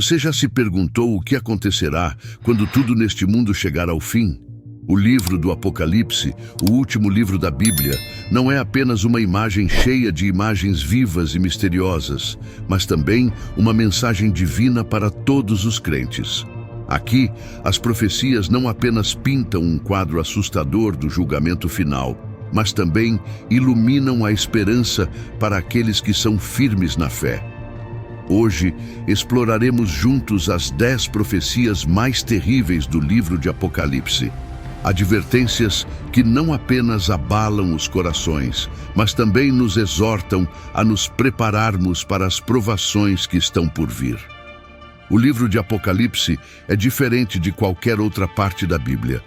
Você já se perguntou o que acontecerá quando tudo neste mundo chegar ao fim? O livro do Apocalipse, o último livro da Bíblia, não é apenas uma imagem cheia de imagens vivas e misteriosas, mas também uma mensagem divina para todos os crentes. Aqui, as profecias não apenas pintam um quadro assustador do julgamento final, mas também iluminam a esperança para aqueles que são firmes na fé. Hoje, exploraremos juntos as 10 profecias mais terríveis do livro de Apocalipse. Advertências que não apenas abalam os corações, mas também nos exortam a nos prepararmos para as provações que estão por vir. O livro de Apocalipse é diferente de qualquer outra parte da Bíblia.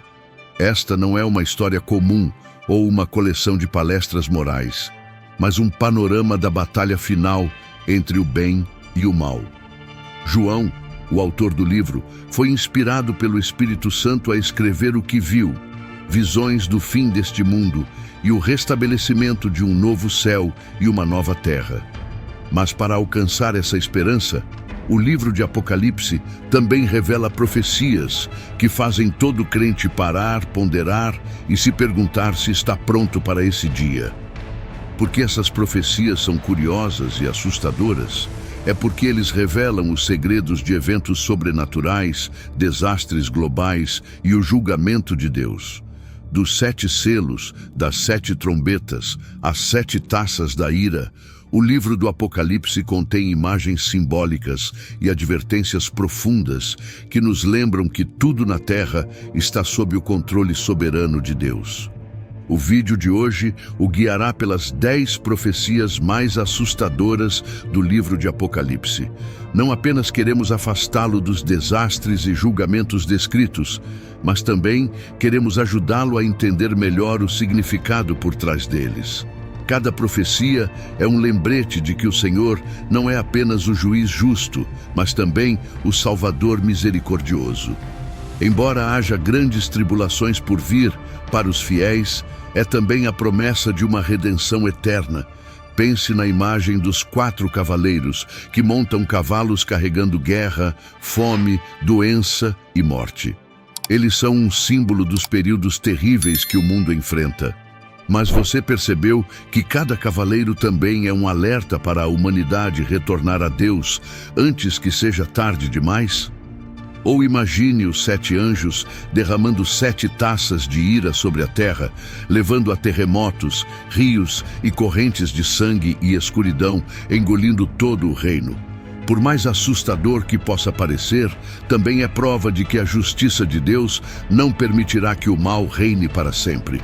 Esta não é uma história comum ou uma coleção de palestras morais, mas um panorama da batalha final entre o bem e o mal. João, o autor do livro, foi inspirado pelo Espírito Santo a escrever o que viu, visões do fim deste mundo e o restabelecimento de um novo céu e uma nova terra. Mas para alcançar essa esperança, o livro de Apocalipse também revela profecias que fazem todo crente parar, ponderar e se perguntar se está pronto para esse dia. Porque essas profecias são curiosas e assustadoras, é porque eles revelam os segredos de eventos sobrenaturais, desastres globais e o julgamento de Deus. Dos 7 selos, das 7 trombetas, às 7 taças da ira, o livro do Apocalipse contém imagens simbólicas e advertências profundas que nos lembram que tudo na Terra está sob o controle soberano de Deus. O vídeo de hoje o guiará pelas 10 profecias mais assustadoras do livro de Apocalipse. Não apenas queremos afastá-lo dos desastres e julgamentos descritos, mas também queremos ajudá-lo a entender melhor o significado por trás deles. Cada profecia é um lembrete de que o Senhor não é apenas o juiz justo, mas também o Salvador misericordioso. Embora haja grandes tribulações por vir para os fiéis, é também a promessa de uma redenção eterna. Pense na imagem dos 4 cavaleiros que montam cavalos carregando guerra, fome, doença e morte. Eles são um símbolo dos períodos terríveis que o mundo enfrenta. Mas você percebeu que cada cavaleiro também é um alerta para a humanidade retornar a Deus antes que seja tarde demais? Ou imagine os 7 anjos derramando 7 taças de ira sobre a terra, levando a terremotos, rios e correntes de sangue e escuridão, engolindo todo o reino. Por mais assustador que possa parecer, também é prova de que a justiça de Deus não permitirá que o mal reine para sempre.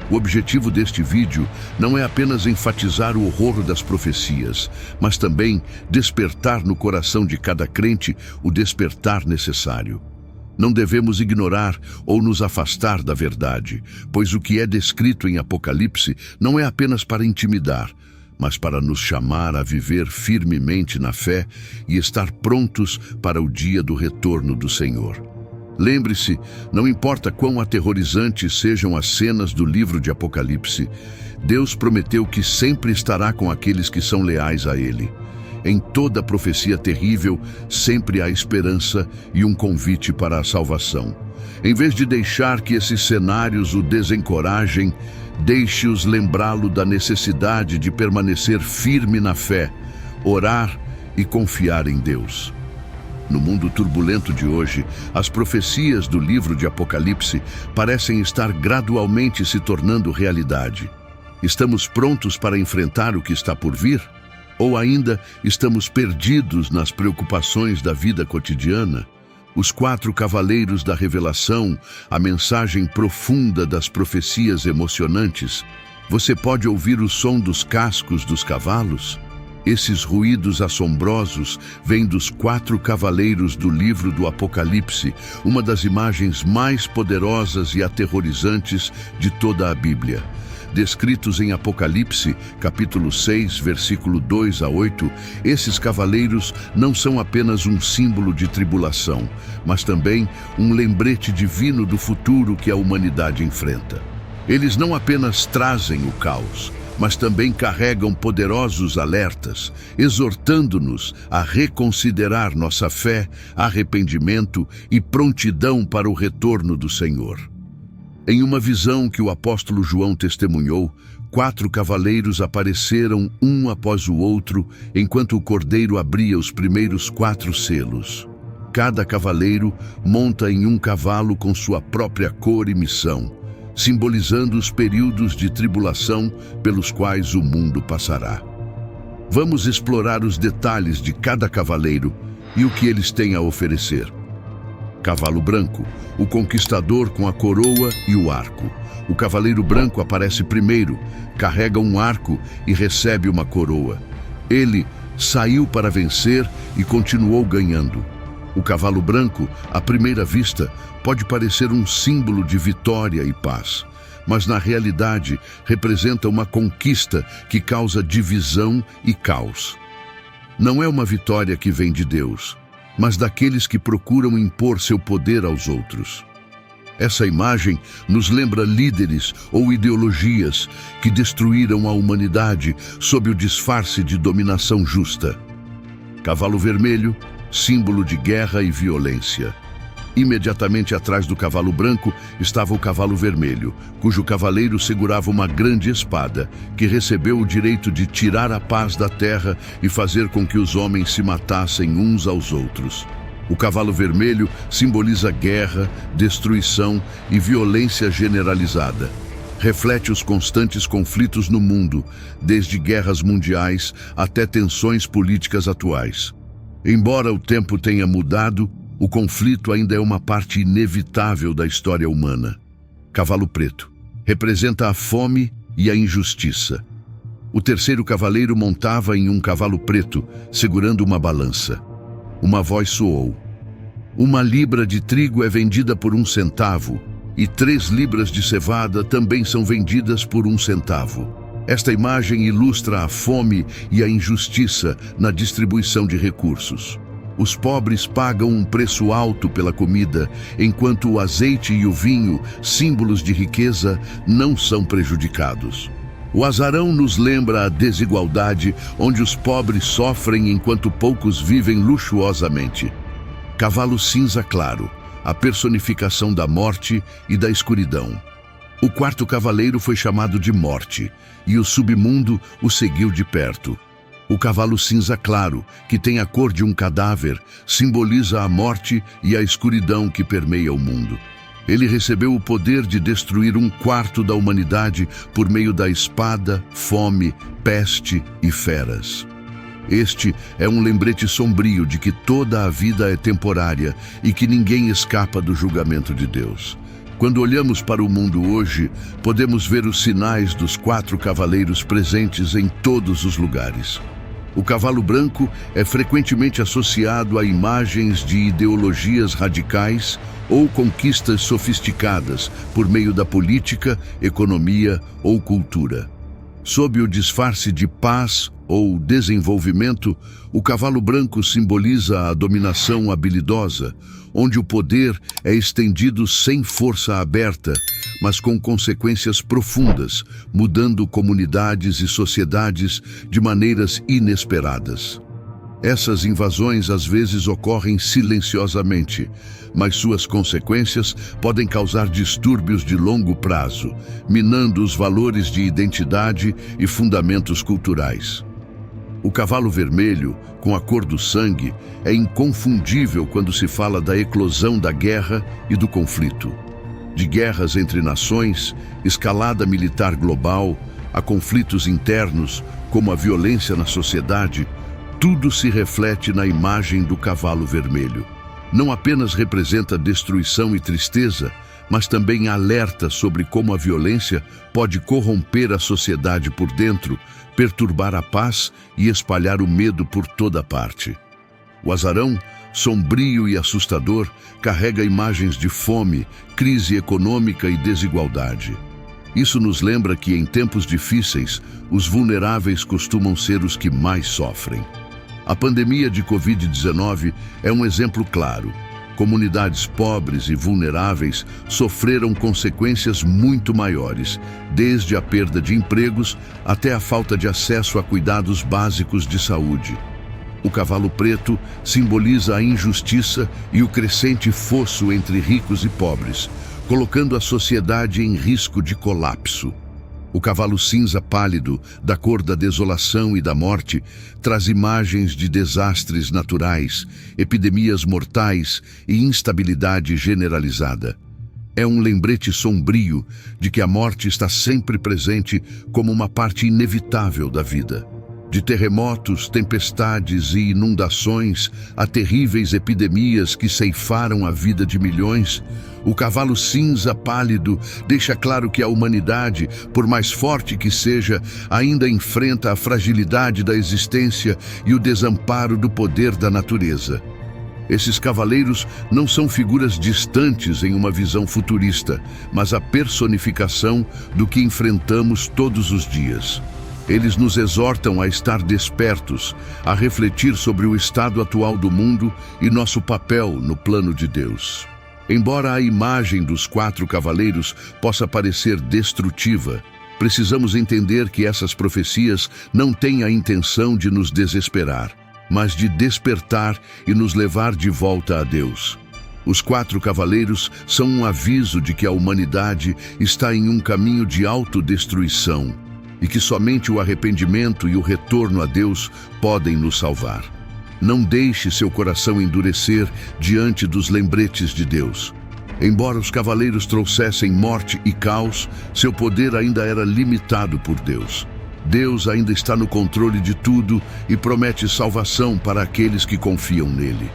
O objetivo deste vídeo não é apenas enfatizar o horror das profecias, mas também despertar no coração de cada crente o despertar necessário. Não devemos ignorar ou nos afastar da verdade, pois o que é descrito em Apocalipse não é apenas para intimidar, mas para nos chamar a viver firmemente na fé e estar prontos para o dia do retorno do Senhor. Lembre-se, não importa quão aterrorizantes sejam as cenas do livro de Apocalipse, Deus prometeu que sempre estará com aqueles que são leais a Ele. Em toda profecia terrível, sempre há esperança e um convite para a salvação. Em vez de deixar que esses cenários o desencorajem, deixe-os lembrá-lo da necessidade de permanecer firme na fé, orar e confiar em Deus. No mundo turbulento de hoje, as profecias do livro de Apocalipse parecem estar gradualmente se tornando realidade. Estamos prontos para enfrentar o que está por vir? Ou ainda estamos perdidos nas preocupações da vida cotidiana? Os 4 cavaleiros da revelação, a mensagem profunda das profecias emocionantes. Você pode ouvir o som dos cascos dos cavalos? Esses ruídos assombrosos vêm dos 4 cavaleiros do livro do Apocalipse, uma das imagens mais poderosas e aterrorizantes de toda a Bíblia. Descritos em Apocalipse, capítulo 6, versículo 2 a 8, esses cavaleiros não são apenas um símbolo de tribulação, mas também um lembrete divino do futuro que a humanidade enfrenta. Eles não apenas trazem o caos, mas também carregam poderosos alertas, exortando-nos a reconsiderar nossa fé, arrependimento e prontidão para o retorno do Senhor. Em uma visão que o apóstolo João testemunhou, 4 cavaleiros apareceram um após o outro, enquanto o cordeiro abria os primeiros 4 selos. Cada cavaleiro monta em um cavalo com sua própria cor e missão, simbolizando os períodos de tribulação pelos quais o mundo passará. Vamos explorar os detalhes de cada cavaleiro e o que eles têm a oferecer. Cavalo branco, o conquistador com a coroa e o arco. O cavaleiro branco aparece primeiro, carrega um arco e recebe uma coroa. Ele saiu para vencer e continuou ganhando. O cavalo branco, à primeira vista, pode parecer um símbolo de vitória e paz, mas na realidade representa uma conquista que causa divisão e caos. Não é uma vitória que vem de Deus, mas daqueles que procuram impor seu poder aos outros. Essa imagem nos lembra líderes ou ideologias que destruíram a humanidade sob o disfarce de dominação justa. Cavalo vermelho, símbolo de guerra e violência. Imediatamente atrás do cavalo branco estava o cavalo vermelho, cujo cavaleiro segurava uma grande espada, que recebeu o direito de tirar a paz da terra e fazer com que os homens se matassem uns aos outros. O cavalo vermelho simboliza guerra, destruição e violência generalizada. Reflete os constantes conflitos no mundo, desde guerras mundiais até tensões políticas atuais. Embora o tempo tenha mudado, o conflito ainda é uma parte inevitável da história humana. Cavalo preto representa a fome e a injustiça. O terceiro cavaleiro montava em um cavalo preto, segurando uma balança. Uma voz soou: 1 libra de trigo é vendida por 1 centavo, e 3 libras de cevada também são vendidas por 1 centavo. Esta imagem ilustra a fome e a injustiça na distribuição de recursos. Os pobres pagam um preço alto pela comida, enquanto o azeite e o vinho, símbolos de riqueza, não são prejudicados. O azarão nos lembra a desigualdade, onde os pobres sofrem enquanto poucos vivem luxuosamente. Cavalo cinza claro, a personificação da morte e da escuridão. O 4º cavaleiro foi chamado de Morte, e o submundo o seguiu de perto. O cavalo cinza claro, que tem a cor de um cadáver, simboliza a morte e a escuridão que permeia o mundo. Ele recebeu o poder de destruir 1/4 da humanidade por meio da espada, fome, peste e feras. Este é um lembrete sombrio de que toda a vida é temporária e que ninguém escapa do julgamento de Deus. Quando olhamos para o mundo hoje, podemos ver os sinais dos 4 cavaleiros presentes em todos os lugares. O cavalo branco é frequentemente associado a imagens de ideologias radicais ou conquistas sofisticadas por meio da política, economia ou cultura. Sob o disfarce de paz ou desenvolvimento, o cavalo branco simboliza a dominação habilidosa, onde o poder é estendido sem força aberta, mas com consequências profundas, mudando comunidades e sociedades de maneiras inesperadas. Essas invasões às vezes ocorrem silenciosamente, mas suas consequências podem causar distúrbios de longo prazo, minando os valores de identidade e fundamentos culturais. O cavalo vermelho, com a cor do sangue, é inconfundível quando se fala da eclosão da guerra e do conflito. De guerras entre nações, escalada militar global, a conflitos internos, como a violência na sociedade, tudo se reflete na imagem do cavalo vermelho. Não apenas representa destruição e tristeza, mas também alerta sobre como a violência pode corromper a sociedade por dentro, perturbar a paz e espalhar o medo por toda parte. O azarão, sombrio e assustador, carrega imagens de fome, crise econômica e desigualdade. Isso nos lembra que, em tempos difíceis, os vulneráveis costumam ser os que mais sofrem. A pandemia de Covid-19 é um exemplo claro. Comunidades pobres e vulneráveis sofreram consequências muito maiores, desde a perda de empregos até a falta de acesso a cuidados básicos de saúde. O cavalo preto simboliza a injustiça e o crescente fosso entre ricos e pobres, colocando a sociedade em risco de colapso. O cavalo cinza pálido, da cor da desolação e da morte, traz imagens de desastres naturais, epidemias mortais e instabilidade generalizada. É um lembrete sombrio de que a morte está sempre presente como uma parte inevitável da vida. De terremotos, tempestades e inundações a terríveis epidemias que ceifaram a vida de milhões, o cavalo cinza pálido deixa claro que a humanidade, por mais forte que seja, ainda enfrenta a fragilidade da existência e o desamparo do poder da natureza. Esses cavaleiros não são figuras distantes em uma visão futurista, mas a personificação do que enfrentamos todos os dias. Eles nos exortam a estar despertos, a refletir sobre o estado atual do mundo e nosso papel no plano de Deus. Embora a imagem dos 4 cavaleiros possa parecer destrutiva, precisamos entender que essas profecias não têm a intenção de nos desesperar, mas de despertar e nos levar de volta a Deus. Os 4 cavaleiros são um aviso de que a humanidade está em um caminho de autodestruição e que somente o arrependimento e o retorno a Deus podem nos salvar. Não deixe seu coração endurecer diante dos lembretes de Deus. Embora os cavaleiros trouxessem morte e caos, seu poder ainda era limitado por Deus. Deus ainda está no controle de tudo e promete salvação para aqueles que confiam nele.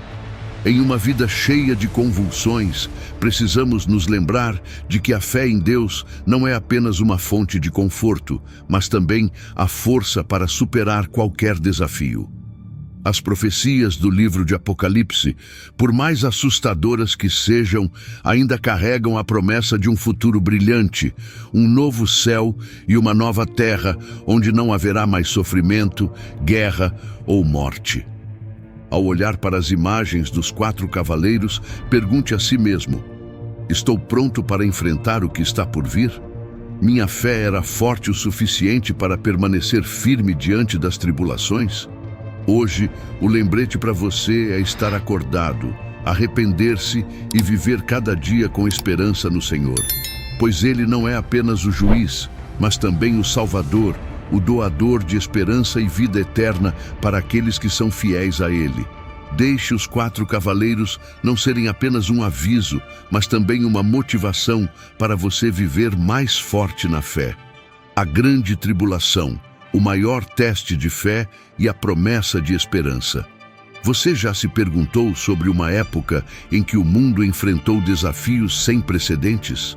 Em uma vida cheia de convulsões, precisamos nos lembrar de que a fé em Deus não é apenas uma fonte de conforto, mas também a força para superar qualquer desafio. As profecias do livro de Apocalipse, por mais assustadoras que sejam, ainda carregam a promessa de um futuro brilhante, um novo céu e uma nova terra, onde não haverá mais sofrimento, guerra ou morte. Ao olhar para as imagens dos 4 cavaleiros, pergunte a si mesmo: estou pronto para enfrentar o que está por vir? Minha fé era forte o suficiente para permanecer firme diante das tribulações? Hoje, o lembrete para você é estar acordado, arrepender-se e viver cada dia com esperança no Senhor. Pois Ele não é apenas o juiz, mas também o Salvador, o doador de esperança e vida eterna para aqueles que são fiéis a Ele. Deixe os 4 cavaleiros não serem apenas um aviso, mas também uma motivação para você viver mais forte na fé. A grande tribulação, o maior teste de fé e a promessa de esperança. Você já se perguntou sobre uma época em que o mundo enfrentou desafios sem precedentes?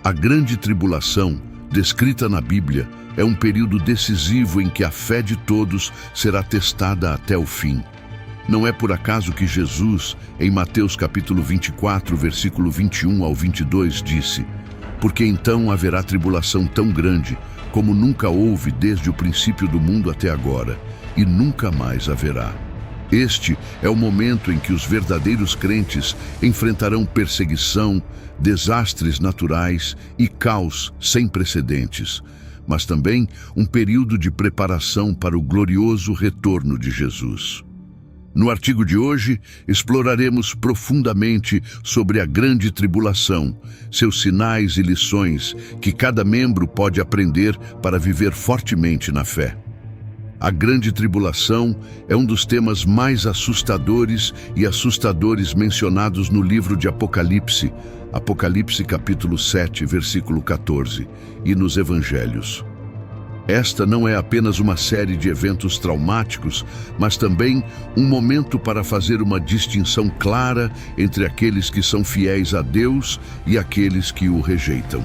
A grande tribulação, descrita na Bíblia, é um período decisivo em que a fé de todos será testada até o fim. Não é por acaso que Jesus, em Mateus capítulo 24, versículo 21 ao 22, disse: porque então haverá tribulação tão grande, como nunca houve desde o princípio do mundo até agora, e nunca mais haverá. Este é o momento em que os verdadeiros crentes enfrentarão perseguição, desastres naturais e caos sem precedentes, mas também um período de preparação para o glorioso retorno de Jesus. No artigo de hoje, exploraremos profundamente sobre a grande tribulação, seus sinais e lições que cada membro pode aprender para viver fortemente na fé. A grande tribulação é um dos temas mais assustadores mencionados no livro de Apocalipse, Apocalipse capítulo 7, versículo 14, e nos Evangelhos. Esta não é apenas uma série de eventos traumáticos, mas também um momento para fazer uma distinção clara entre aqueles que são fiéis a Deus e aqueles que o rejeitam.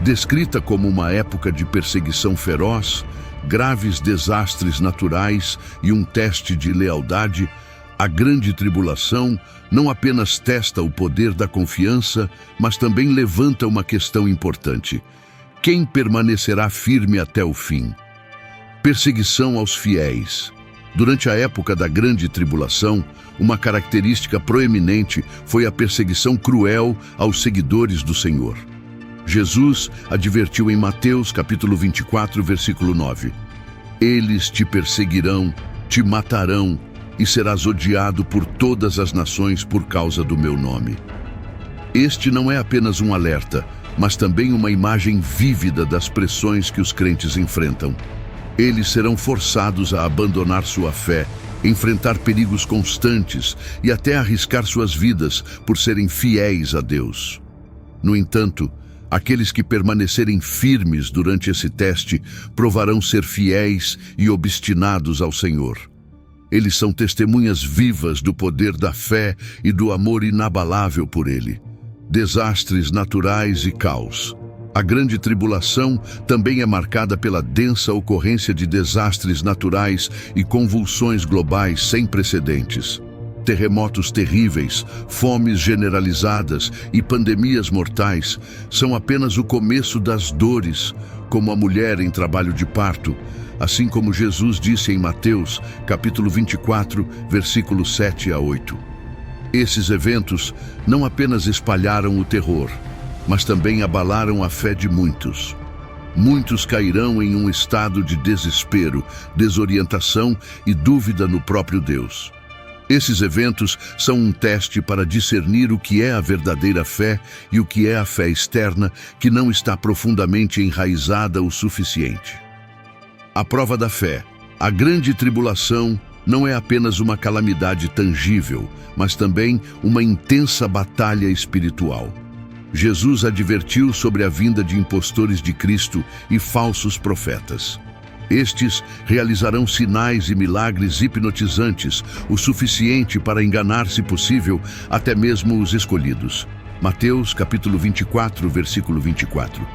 Descrita como uma época de perseguição feroz, graves desastres naturais e um teste de lealdade, a grande tribulação não apenas testa o poder da confiança, mas também levanta uma questão importante: quem permanecerá firme até o fim? Perseguição aos fiéis. Durante a época da grande tribulação, uma característica proeminente foi a perseguição cruel aos seguidores do Senhor. Jesus advertiu em Mateus capítulo 24, versículo 9: Eles te perseguirão, te matarão, e serás odiado por todas as nações por causa do meu nome. Este não é apenas um alerta, mas também uma imagem vívida das pressões que os crentes enfrentam. Eles serão forçados a abandonar sua fé, enfrentar perigos constantes e até arriscar suas vidas por serem fiéis a Deus. No entanto, aqueles que permanecerem firmes durante esse teste provarão ser fiéis e obstinados ao Senhor. Eles são testemunhas vivas do poder da fé e do amor inabalável por Ele. Desastres naturais e caos. A grande tribulação também é marcada pela densa ocorrência de desastres naturais e convulsões globais sem precedentes. Terremotos terríveis, fomes generalizadas e pandemias mortais são apenas o começo das dores, como a mulher em trabalho de parto, assim como Jesus disse em Mateus, capítulo 24, versículos 7 a 8. Esses eventos não apenas espalharam o terror, mas também abalaram a fé de muitos. Muitos cairão em um estado de desespero, desorientação e dúvida no próprio Deus. Esses eventos são um teste para discernir o que é a verdadeira fé e o que é a fé externa que não está profundamente enraizada o suficiente. A prova da fé. A grande tribulação não é apenas uma calamidade tangível, mas também uma intensa batalha espiritual. Jesus advertiu sobre a vinda de impostores de Cristo e falsos profetas. Estes realizarão sinais e milagres hipnotizantes, o suficiente para enganar, se possível, até mesmo os escolhidos. Mateus capítulo 24, versículo 24.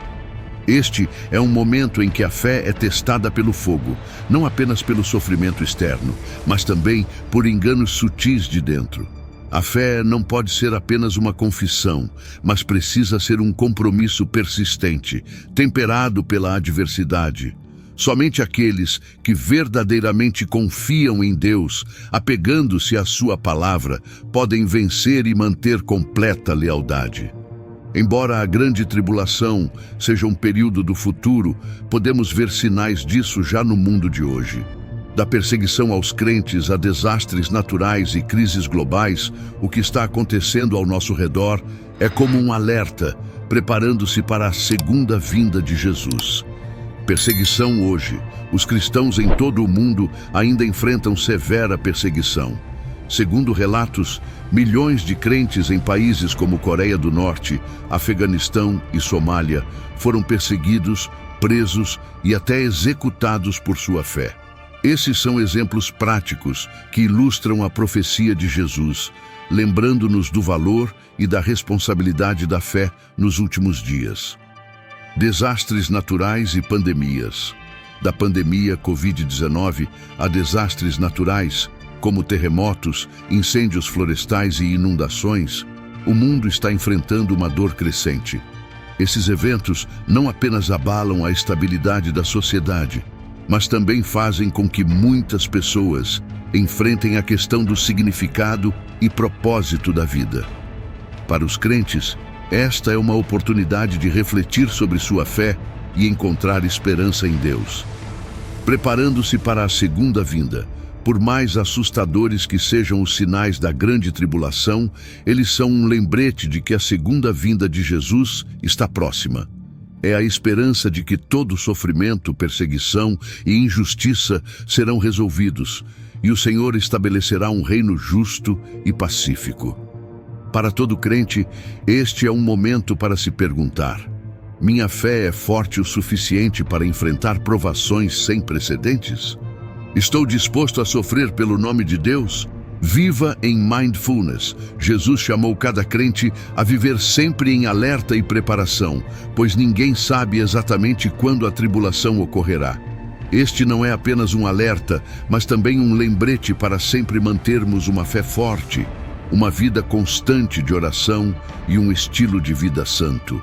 Este é um momento em que a fé é testada pelo fogo, não apenas pelo sofrimento externo, mas também por enganos sutis de dentro. A fé não pode ser apenas uma confissão, mas precisa ser um compromisso persistente, temperado pela adversidade. Somente aqueles que verdadeiramente confiam em Deus, apegando-se à sua palavra, podem vencer e manter completa lealdade. Embora a grande tribulação seja um período do futuro, podemos ver sinais disso já no mundo de hoje. Da perseguição aos crentes a desastres naturais e crises globais, o que está acontecendo ao nosso redor é como um alerta, preparando-se para a segunda vinda de Jesus. Perseguição hoje. Os cristãos em todo o mundo ainda enfrentam severa perseguição. Segundo relatos, milhões de crentes em países como Coreia do Norte, Afeganistão e Somália foram perseguidos, presos e até executados por sua fé. Esses são exemplos práticos que ilustram a profecia de Jesus, lembrando-nos do valor e da responsabilidade da fé nos últimos dias. Desastres naturais e pandemias. Da pandemia Covid-19 a desastres naturais, como terremotos, incêndios florestais e inundações, o mundo está enfrentando uma dor crescente. Esses eventos não apenas abalam a estabilidade da sociedade, mas também fazem com que muitas pessoas enfrentem a questão do significado e propósito da vida. Para os crentes, esta é uma oportunidade de refletir sobre sua fé e encontrar esperança em Deus. Preparando-se para a segunda vinda, por mais assustadores que sejam os sinais da grande tribulação, eles são um lembrete de que a segunda vinda de Jesus está próxima. É a esperança de que todo sofrimento, perseguição e injustiça serão resolvidos, e o Senhor estabelecerá um reino justo e pacífico. Para todo crente, este é um momento para se perguntar: Minha fé é forte o suficiente para enfrentar provações sem precedentes? Estou disposto a sofrer pelo nome de Deus? Viva em mindfulness. Jesus chamou cada crente a viver sempre em alerta e preparação, pois ninguém sabe exatamente quando a tribulação ocorrerá. Este não é apenas um alerta, mas também um lembrete para sempre mantermos uma fé forte, uma vida constante de oração e um estilo de vida santo.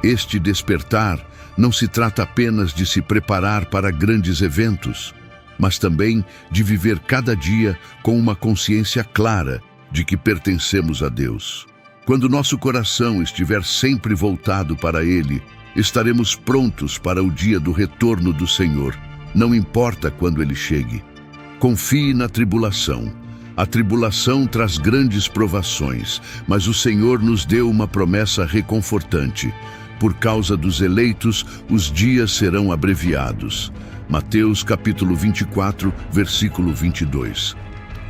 Este despertar não se trata apenas de se preparar para grandes eventos, mas também de viver cada dia com uma consciência clara de que pertencemos a Deus. Quando nosso coração estiver sempre voltado para Ele, estaremos prontos para o dia do retorno do Senhor, não importa quando Ele chegue. Confie na tribulação. A tribulação traz grandes provações, mas o Senhor nos deu uma promessa reconfortante. Por causa dos eleitos, os dias serão abreviados. Mateus capítulo 24, versículo 22.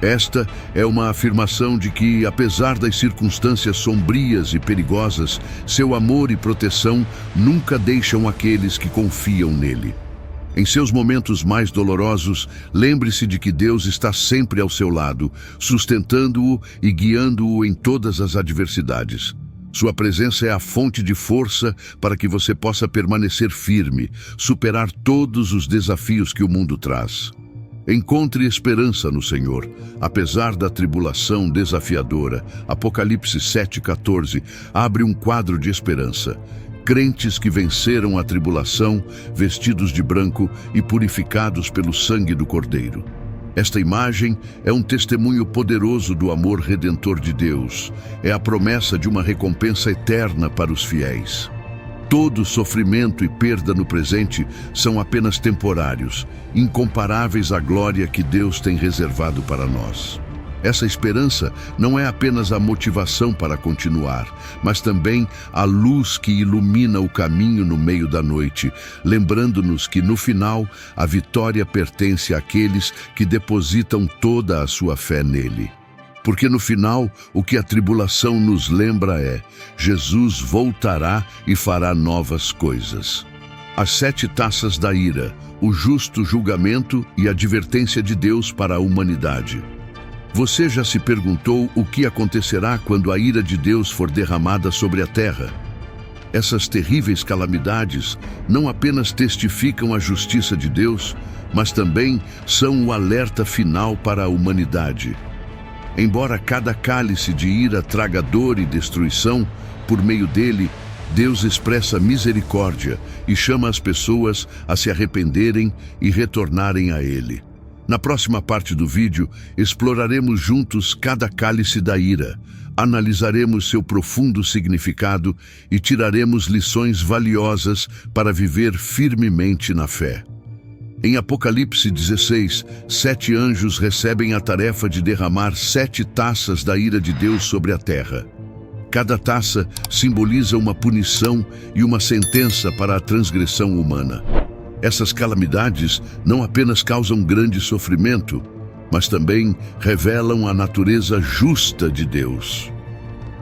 Esta é uma afirmação de que, apesar das circunstâncias sombrias e perigosas, seu amor e proteção nunca deixam aqueles que confiam nele. Em seus momentos mais dolorosos, lembre-se de que Deus está sempre ao seu lado, sustentando-o e guiando-o em todas as adversidades. Sua presença é a fonte de força para que você possa permanecer firme, superar todos os desafios que o mundo traz. Encontre esperança no Senhor, apesar da tribulação desafiadora. Apocalipse 7,14 abre um quadro de esperança. Crentes que venceram a tribulação, vestidos de branco e purificados pelo sangue do Cordeiro. Esta imagem é um testemunho poderoso do amor redentor de Deus. É a promessa de uma recompensa eterna para os fiéis. Todo sofrimento e perda no presente são apenas temporários, incomparáveis à glória que Deus tem reservado para nós. Essa esperança não é apenas a motivação para continuar, mas também a luz que ilumina o caminho no meio da noite, lembrando-nos que, no final, a vitória pertence àqueles que depositam toda a sua fé nele. Porque no final, o que a tribulação nos lembra é: Jesus voltará e fará novas coisas. As 7 taças da ira, o justo julgamento e a advertência de Deus para a humanidade. Você já se perguntou o que acontecerá quando a ira de Deus for derramada sobre a terra? Essas terríveis calamidades não apenas testificam a justiça de Deus, mas também são o alerta final para a humanidade. Embora cada cálice de ira traga dor e destruição, por meio dele, Deus expressa misericórdia e chama as pessoas a se arrependerem e retornarem a Ele. Na próxima parte do vídeo, exploraremos juntos cada cálice da ira, analisaremos seu profundo significado e tiraremos lições valiosas para viver firmemente na fé. Em Apocalipse 16, 7 anjos recebem a tarefa de derramar 7 taças da ira de Deus sobre a terra. Cada taça simboliza uma punição e uma sentença para a transgressão humana. Essas calamidades não apenas causam grande sofrimento, mas também revelam a natureza justa de Deus.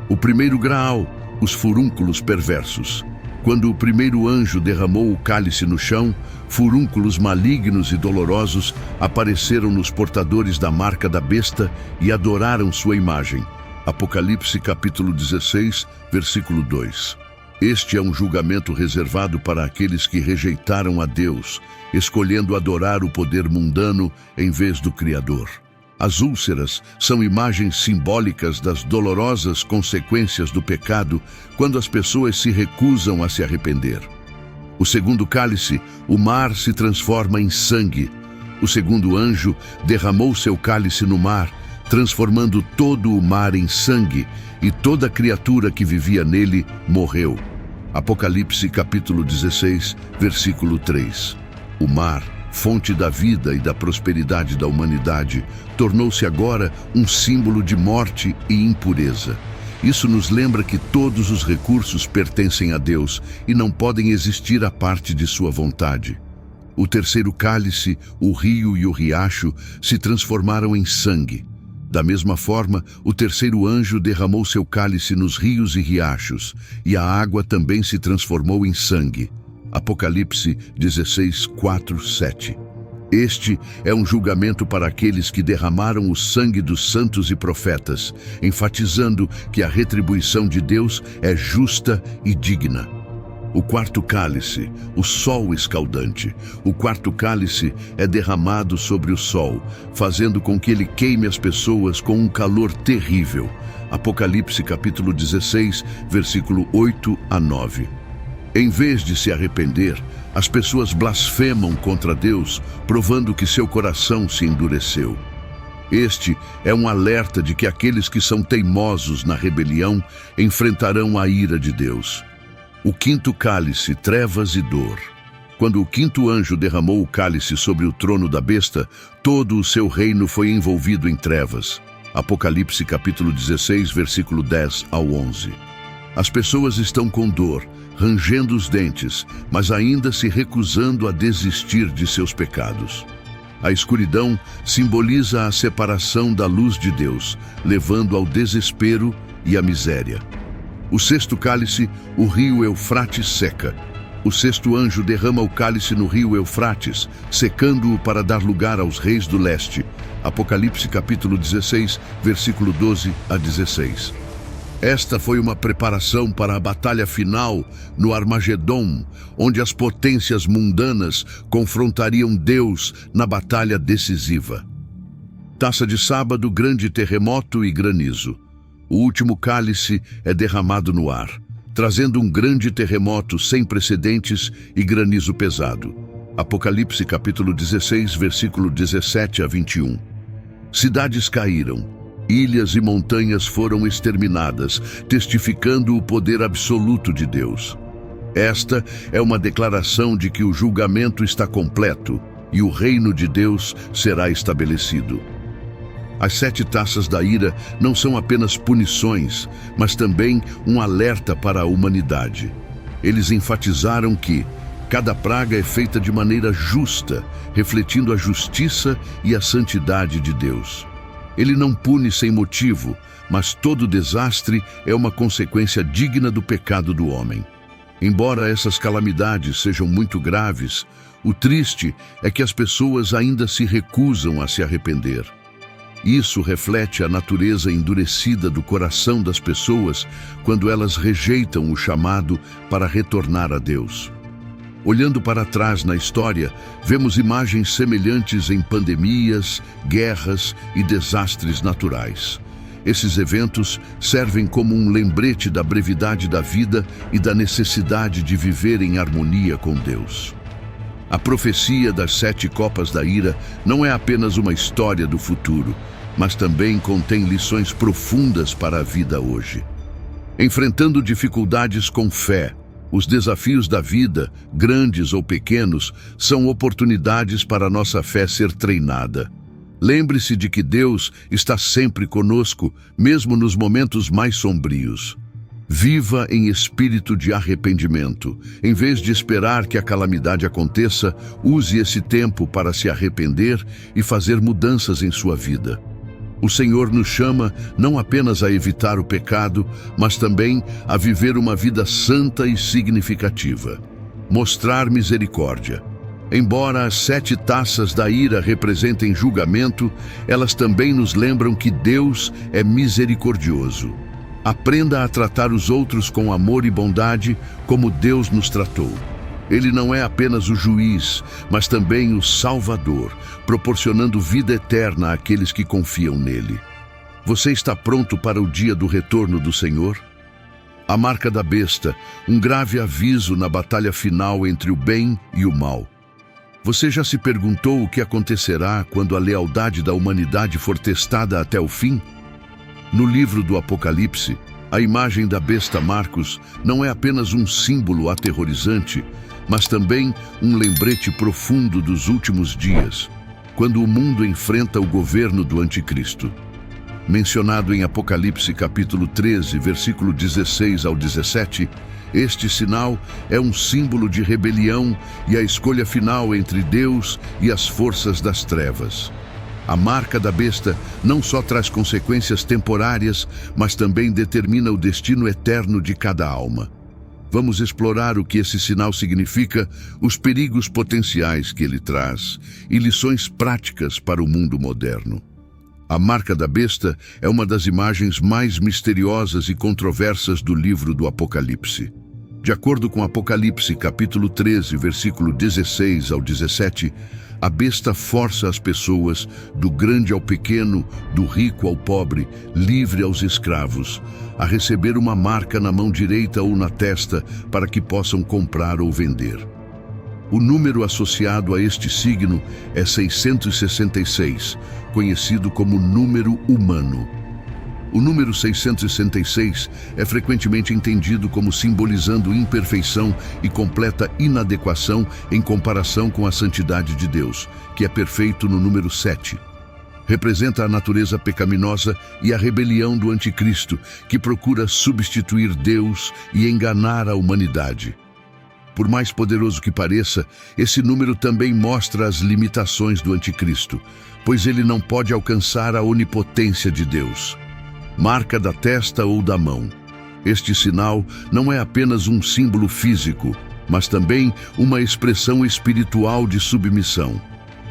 O primeiro grau, os furúnculos perversos. Quando o primeiro anjo derramou o cálice no chão, furúnculos malignos e dolorosos apareceram nos portadores da marca da besta e adoraram sua imagem. Apocalipse capítulo 16, versículo 2. Este é um julgamento reservado para aqueles que rejeitaram a Deus, escolhendo adorar o poder mundano em vez do Criador. As úlceras são imagens simbólicas das dolorosas consequências do pecado quando as pessoas se recusam a se arrepender. O segundo cálice, o mar se transforma em sangue. O segundo anjo derramou seu cálice no mar, transformando todo o mar em sangue, e toda criatura que vivia nele morreu. Apocalipse capítulo 16, versículo 3. O mar, fonte da vida e da prosperidade da humanidade, tornou-se agora um símbolo de morte e impureza. Isso nos lembra que todos os recursos pertencem a Deus e não podem existir à parte de sua vontade. O terceiro cálice, o rio e o riacho, se transformaram em sangue. Da mesma forma, o terceiro anjo derramou seu cálice nos rios e riachos, e a água também se transformou em sangue. Apocalipse 16, 4, 7. Este é um julgamento para aqueles que derramaram o sangue dos santos e profetas, enfatizando que a retribuição de Deus é justa e digna. O quarto cálice, o sol escaldante. O quarto cálice é derramado sobre o sol, fazendo com que ele queime as pessoas com um calor terrível. Apocalipse capítulo 16, versículo 8 a 9. Em vez de se arrepender, as pessoas blasfemam contra Deus, provando que seu coração se endureceu. Este é um alerta de que aqueles que são teimosos na rebelião enfrentarão a ira de Deus. O quinto cálice, trevas e dor. Quando o quinto anjo derramou o cálice sobre o trono da besta, todo o seu reino foi envolvido em trevas. Apocalipse capítulo 16, versículo 10 ao 11. As pessoas estão com dor, rangendo os dentes, mas ainda se recusando a desistir de seus pecados. A escuridão simboliza a separação da luz de Deus, levando ao desespero e à miséria. O sexto cálice, o rio Eufrates seca. O sexto anjo derrama o cálice no rio Eufrates, secando-o para dar lugar aos reis do leste. Apocalipse capítulo 16, versículo 12 a 16. Esta foi uma preparação para a batalha final no Armagedom, onde as potências mundanas confrontariam Deus na batalha decisiva. Taça de sábado, grande terremoto e granizo. O último cálice é derramado no ar, trazendo um grande terremoto sem precedentes e granizo pesado. Apocalipse capítulo 16, versículo 17 a 21. Cidades caíram, ilhas e montanhas foram exterminadas, testificando o poder absoluto de Deus. Esta é uma declaração de que o julgamento está completo e o reino de Deus será estabelecido. As 7 taças da ira não são apenas punições, mas também um alerta para a humanidade. Eles enfatizaram que cada praga é feita de maneira justa, refletindo a justiça e a santidade de Deus. Ele não pune sem motivo, mas todo desastre é uma consequência digna do pecado do homem. Embora essas calamidades sejam muito graves, o triste é que as pessoas ainda se recusam a se arrepender. Isso reflete a natureza endurecida do coração das pessoas quando elas rejeitam o chamado para retornar a Deus. Olhando para trás na história, vemos imagens semelhantes em pandemias, guerras e desastres naturais. Esses eventos servem como um lembrete da brevidade da vida e da necessidade de viver em harmonia com Deus. A profecia das 7 copas da ira não é apenas uma história do futuro, mas também contém lições profundas para a vida hoje. Enfrentando dificuldades com fé, os desafios da vida, grandes ou pequenos, são oportunidades para a nossa fé ser treinada. Lembre-se de que Deus está sempre conosco, mesmo nos momentos mais sombrios. Viva em espírito de arrependimento. Em vez de esperar que a calamidade aconteça, use esse tempo para se arrepender e fazer mudanças em sua vida. O Senhor nos chama não apenas a evitar o pecado, mas também a viver uma vida santa e significativa. Mostrar misericórdia. Embora as 7 taças da ira representem julgamento, elas também nos lembram que Deus é misericordioso. Aprenda a tratar os outros com amor e bondade, como Deus nos tratou. Ele não é apenas o juiz, mas também o Salvador, proporcionando vida eterna àqueles que confiam nele. Você está pronto para o dia do retorno do Senhor? A marca da besta, um grave aviso na batalha final entre o bem e o mal. Você já se perguntou o que acontecerá quando a lealdade da humanidade for testada até o fim? No livro do Apocalipse, a imagem da besta Marcos não é apenas um símbolo aterrorizante, mas também um lembrete profundo dos últimos dias, quando o mundo enfrenta o governo do Anticristo. Mencionado em Apocalipse capítulo 13, versículo 16 ao 17, este sinal é um símbolo de rebelião e a escolha final entre Deus e as forças das trevas. A marca da besta não só traz consequências temporárias, mas também determina o destino eterno de cada alma. Vamos explorar o que esse sinal significa, os perigos potenciais que ele traz e lições práticas para o mundo moderno. A marca da besta é uma das imagens mais misteriosas e controversas do livro do Apocalipse. De acordo com Apocalipse, capítulo 13, versículo 16 ao 17, a besta força as pessoas, do grande ao pequeno, do rico ao pobre, livre aos escravos, a receber uma marca na mão direita ou na testa para que possam comprar ou vender. O número associado a este signo é 666, conhecido como número humano. O número 666 é frequentemente entendido como simbolizando imperfeição e completa inadequação em comparação com a santidade de Deus, que é perfeito no número 7. Representa a natureza pecaminosa e a rebelião do anticristo, que procura substituir Deus e enganar a humanidade. Por mais poderoso que pareça, esse número também mostra as limitações do anticristo, pois ele não pode alcançar a onipotência de Deus. Marca da testa ou da mão. Este sinal não é apenas um símbolo físico, mas também uma expressão espiritual de submissão.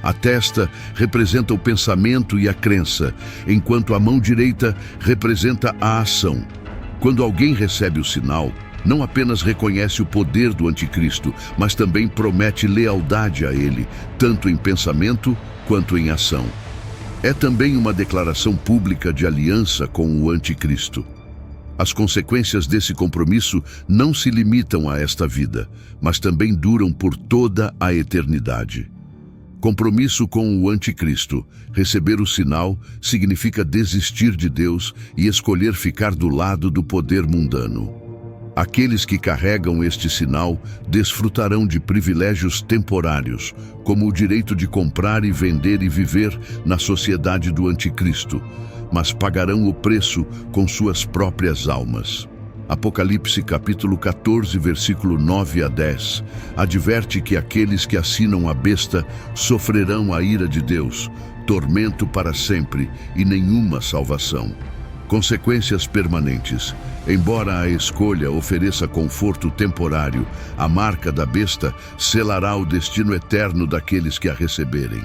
A testa representa o pensamento e a crença, enquanto a mão direita representa a ação. Quando alguém recebe o sinal, não apenas reconhece o poder do anticristo, mas também promete lealdade a ele, tanto em pensamento quanto em ação. É também uma declaração pública de aliança com o anticristo. As consequências desse compromisso não se limitam a esta vida, mas também duram por toda a eternidade. Compromisso com o anticristo. Receber o sinal significa desistir de Deus e escolher ficar do lado do poder mundano. Aqueles que carregam este sinal desfrutarão de privilégios temporários, como o direito de comprar e vender e viver na sociedade do anticristo, mas pagarão o preço com suas próprias almas. Apocalipse capítulo 14, versículo 9 a 10, adverte que aqueles que assinam a besta sofrerão a ira de Deus, tormento para sempre e nenhuma salvação. Consequências permanentes. Embora a escolha ofereça conforto temporário, a marca da besta selará o destino eterno daqueles que a receberem.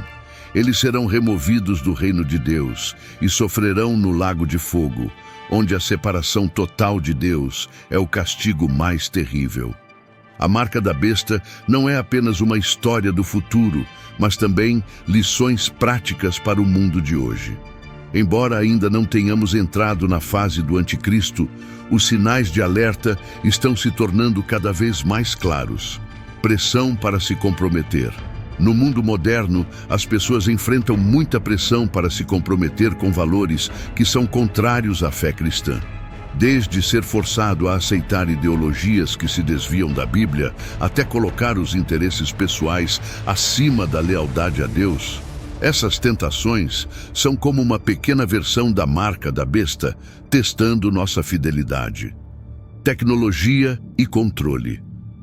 Eles serão removidos do reino de Deus e sofrerão no lago de fogo, onde a separação total de Deus é o castigo mais terrível. A marca da besta não é apenas uma história do futuro, mas também lições práticas para o mundo de hoje. Embora ainda não tenhamos entrado na fase do anticristo, os sinais de alerta estão se tornando cada vez mais claros. Pressão para se comprometer. No mundo moderno, as pessoas enfrentam muita pressão para se comprometer com valores que são contrários à fé cristã. Desde ser forçado a aceitar ideologias que se desviam da Bíblia, até colocar os interesses pessoais acima da lealdade a Deus. Essas tentações são como uma pequena versão da marca da besta, testando nossa fidelidade. Tecnologia e controle.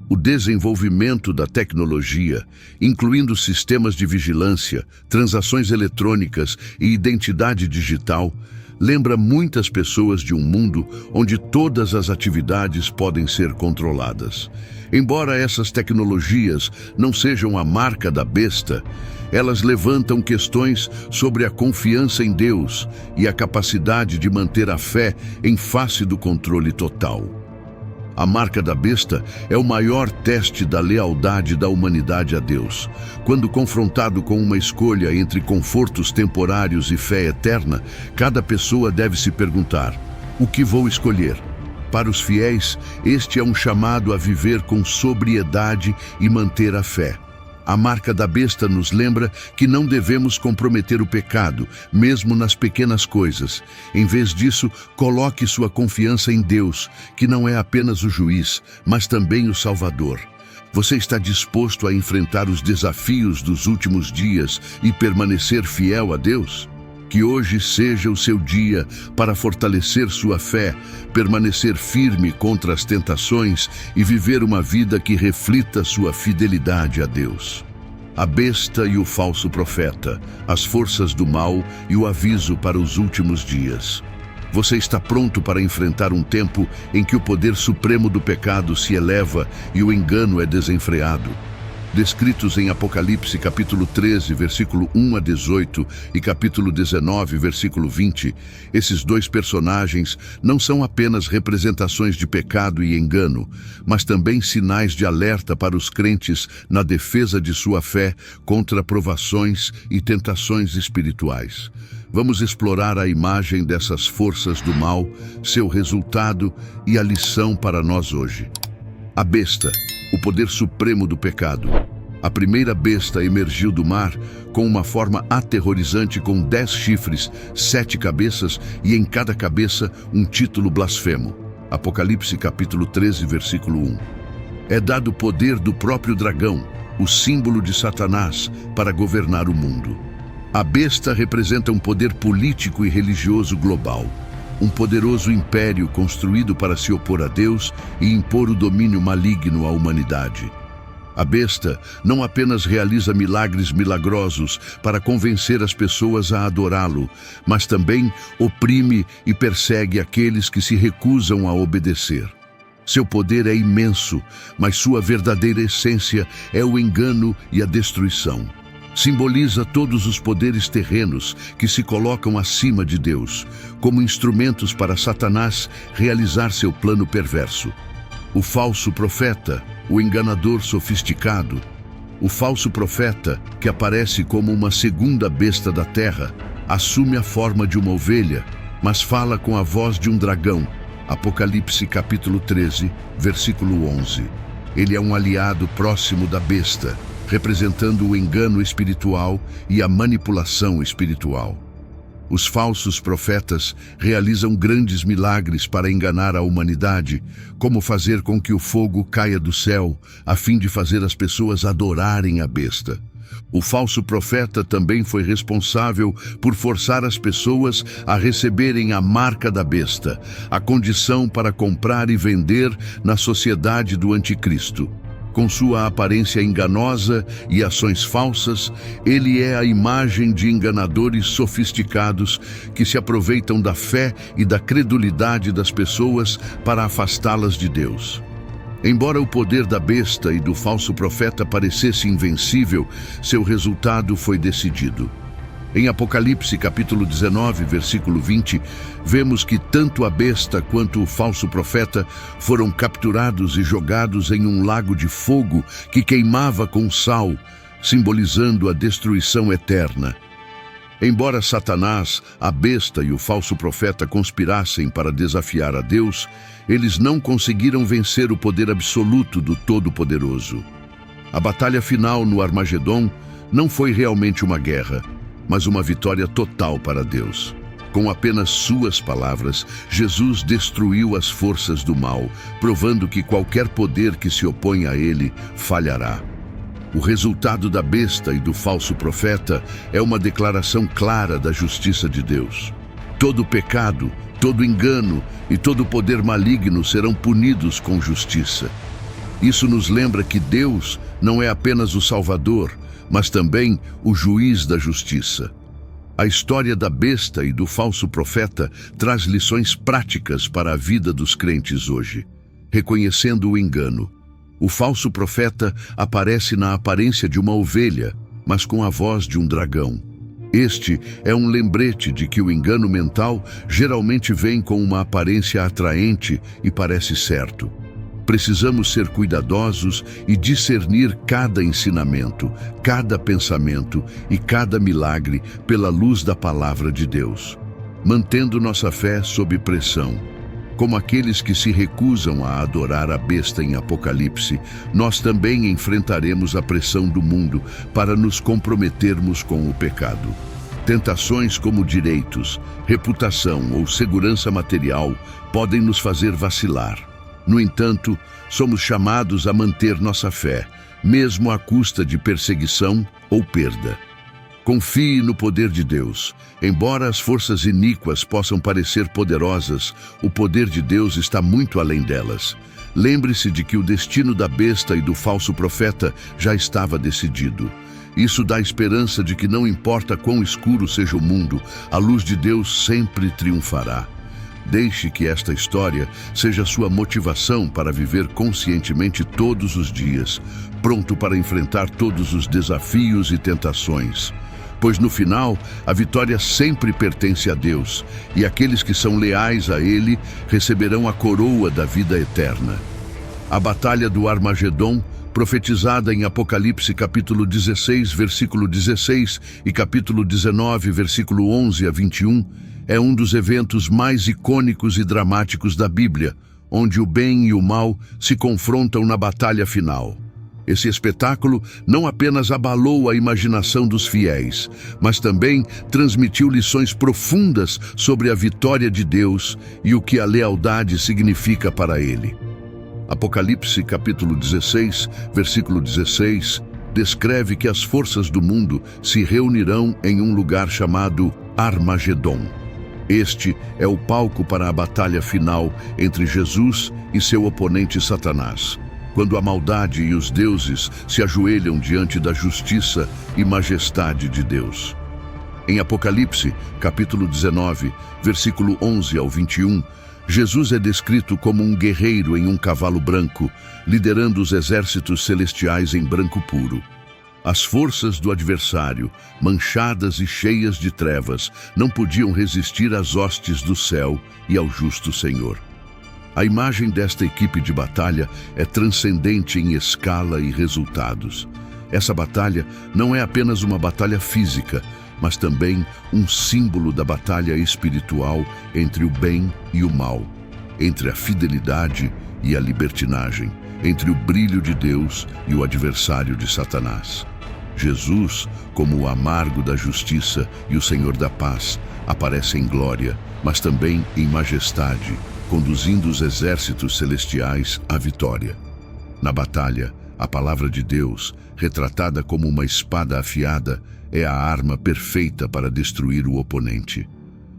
O desenvolvimento da tecnologia, incluindo sistemas de vigilância, transações eletrônicas e identidade digital, lembra muitas pessoas de um mundo onde todas as atividades podem ser controladas. Embora essas tecnologias não sejam a marca da besta, elas levantam questões sobre a confiança em Deus e a capacidade de manter a fé em face do controle total. A marca da besta é o maior teste da lealdade da humanidade a Deus. Quando confrontado com uma escolha entre confortos temporários e fé eterna, cada pessoa deve se perguntar: o que vou escolher? Para os fiéis, este é um chamado a viver com sobriedade e manter a fé. A marca da besta nos lembra que não devemos comprometer o pecado, mesmo nas pequenas coisas. Em vez disso, coloque sua confiança em Deus, que não é apenas o juiz, mas também o Salvador. Você está disposto a enfrentar os desafios dos últimos dias e permanecer fiel a Deus? Que hoje seja o seu dia para fortalecer sua fé, permanecer firme contra as tentações e viver uma vida que reflita sua fidelidade a Deus. A besta e o falso profeta, as forças do mal e o aviso para os últimos dias. Você está pronto para enfrentar um tempo em que o poder supremo do pecado se eleva e o engano é desenfreado? Descritos em Apocalipse capítulo 13, versículo 1 a 18 e capítulo 19, versículo 20, esses dois personagens não são apenas representações de pecado e engano, mas também sinais de alerta para os crentes na defesa de sua fé contra provações e tentações espirituais. Vamos explorar a imagem dessas forças do mal, seu resultado e a lição para nós hoje. A besta, o poder supremo do pecado. A primeira besta emergiu do mar com uma forma aterrorizante com 10 chifres, 7 cabeças e em cada cabeça um título blasfemo. Apocalipse capítulo 13, versículo 1. É dado o poder do próprio dragão, o símbolo de Satanás, para governar o mundo. A besta representa um poder político e religioso global. Um poderoso império construído para se opor a Deus e impor o domínio maligno à humanidade. A besta não apenas realiza milagres milagrosos para convencer as pessoas a adorá-lo, mas também oprime e persegue aqueles que se recusam a obedecer. Seu poder é imenso, mas sua verdadeira essência é o engano e a destruição. Simboliza todos os poderes terrenos que se colocam acima de Deus, como instrumentos para Satanás realizar seu plano perverso. O falso profeta, o enganador sofisticado. O falso profeta, que aparece como uma segunda besta da terra, assume a forma de uma ovelha, mas fala com a voz de um dragão. Apocalipse capítulo 13, versículo 11. Ele é um aliado próximo da besta, representando o engano espiritual e a manipulação espiritual. Os falsos profetas realizam grandes milagres para enganar a humanidade, como fazer com que o fogo caia do céu, a fim de fazer as pessoas adorarem a besta. O falso profeta também foi responsável por forçar as pessoas a receberem a marca da besta, a condição para comprar e vender na sociedade do anticristo. Com sua aparência enganosa e ações falsas, ele é a imagem de enganadores sofisticados que se aproveitam da fé e da credulidade das pessoas para afastá-las de Deus. Embora o poder da besta e do falso profeta parecesse invencível, seu resultado foi decidido. Em Apocalipse capítulo 19, versículo 20, vemos que tanto a besta quanto o falso profeta foram capturados e jogados em um lago de fogo que queimava com sal, simbolizando a destruição eterna. Embora Satanás, a besta e o falso profeta conspirassem para desafiar a Deus, eles não conseguiram vencer o poder absoluto do Todo-Poderoso. A batalha final no Armagedon não foi realmente uma guerra, mas uma vitória total para Deus. Com apenas suas palavras, Jesus destruiu as forças do mal, provando que qualquer poder que se opõe a ele falhará. O resultado da besta e do falso profeta é uma declaração clara da justiça de Deus. Todo pecado, todo engano e todo poder maligno serão punidos com justiça. Isso nos lembra que Deus não é apenas o Salvador, mas também o juiz da justiça. A história da besta e do falso profeta traz lições práticas para a vida dos crentes hoje. Reconhecendo o engano, o falso profeta aparece na aparência de uma ovelha, mas com a voz de um dragão. Este é um lembrete de que o engano mental geralmente vem com uma aparência atraente e parece certo. Precisamos ser cuidadosos e discernir cada ensinamento, cada pensamento e cada milagre pela luz da palavra de Deus, mantendo nossa fé sob pressão. Como aqueles que se recusam a adorar a besta em Apocalipse, nós também enfrentaremos a pressão do mundo para nos comprometermos com o pecado. Tentações como direitos, reputação ou segurança material podem nos fazer vacilar. No entanto, somos chamados a manter nossa fé, mesmo à custa de perseguição ou perda. Confie no poder de Deus. Embora as forças iníquas possam parecer poderosas, o poder de Deus está muito além delas. Lembre-se de que o destino da besta e do falso profeta já estava decidido. Isso dá esperança de que não importa quão escuro seja o mundo, a luz de Deus sempre triunfará. Deixe que esta história seja sua motivação para viver conscientemente todos os dias, pronto para enfrentar todos os desafios e tentações. Pois no final, a vitória sempre pertence a Deus, e aqueles que são leais a Ele receberão a coroa da vida eterna. A Batalha do Armagedom, profetizada em Apocalipse capítulo 16, versículo 16 e capítulo 19, versículo 11 a 21, é um dos eventos mais icônicos e dramáticos da Bíblia, onde o bem e o mal se confrontam na batalha final. Esse espetáculo não apenas abalou a imaginação dos fiéis, mas também transmitiu lições profundas sobre a vitória de Deus e o que a lealdade significa para Ele. Apocalipse capítulo 16, versículo 16, descreve que as forças do mundo se reunirão em um lugar chamado Armagedom. Este é o palco para a batalha final entre Jesus e seu oponente Satanás, quando a maldade e os deuses se ajoelham diante da justiça e majestade de Deus. Em Apocalipse, capítulo 19, versículo 11 ao 21, Jesus é descrito como um guerreiro em um cavalo branco, liderando os exércitos celestiais em branco puro. As forças do adversário, manchadas e cheias de trevas, não podiam resistir às hostes do céu e ao justo Senhor. A imagem desta equipe de batalha é transcendente em escala e resultados. Essa batalha não é apenas uma batalha física, mas também um símbolo da batalha espiritual entre o bem e o mal, entre a fidelidade e a libertinagem, entre o brilho de Deus e o adversário de Satanás. Jesus, como o amargo da justiça e o Senhor da paz, aparece em glória, mas também em majestade, conduzindo os exércitos celestiais à vitória. Na batalha, a palavra de Deus, retratada como uma espada afiada, é a arma perfeita para destruir o oponente.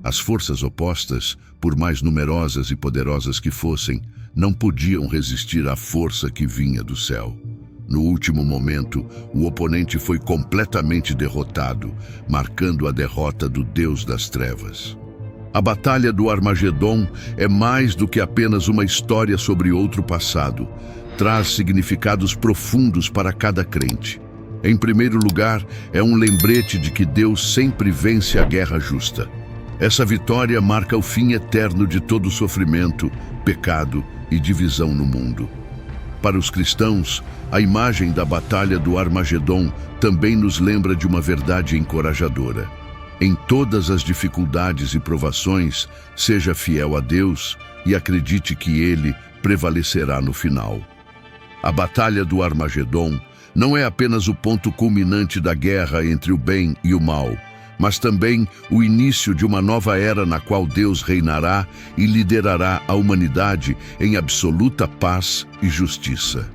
As forças opostas, por mais numerosas e poderosas que fossem, não podiam resistir à força que vinha do céu. No último momento, o oponente foi completamente derrotado, marcando a derrota do Deus das Trevas. A Batalha do Armagedom é mais do que apenas uma história sobre outro passado. Traz significados profundos para cada crente. Em primeiro lugar, é um lembrete de que Deus sempre vence a guerra justa. Essa vitória marca o fim eterno de todo sofrimento, pecado e divisão no mundo. Para os cristãos, a imagem da Batalha do Armagedom também nos lembra de uma verdade encorajadora. Em todas as dificuldades e provações, seja fiel a Deus e acredite que Ele prevalecerá no final. A Batalha do Armagedom não é apenas o ponto culminante da guerra entre o bem e o mal, mas também o início de uma nova era na qual Deus reinará e liderará a humanidade em absoluta paz e justiça.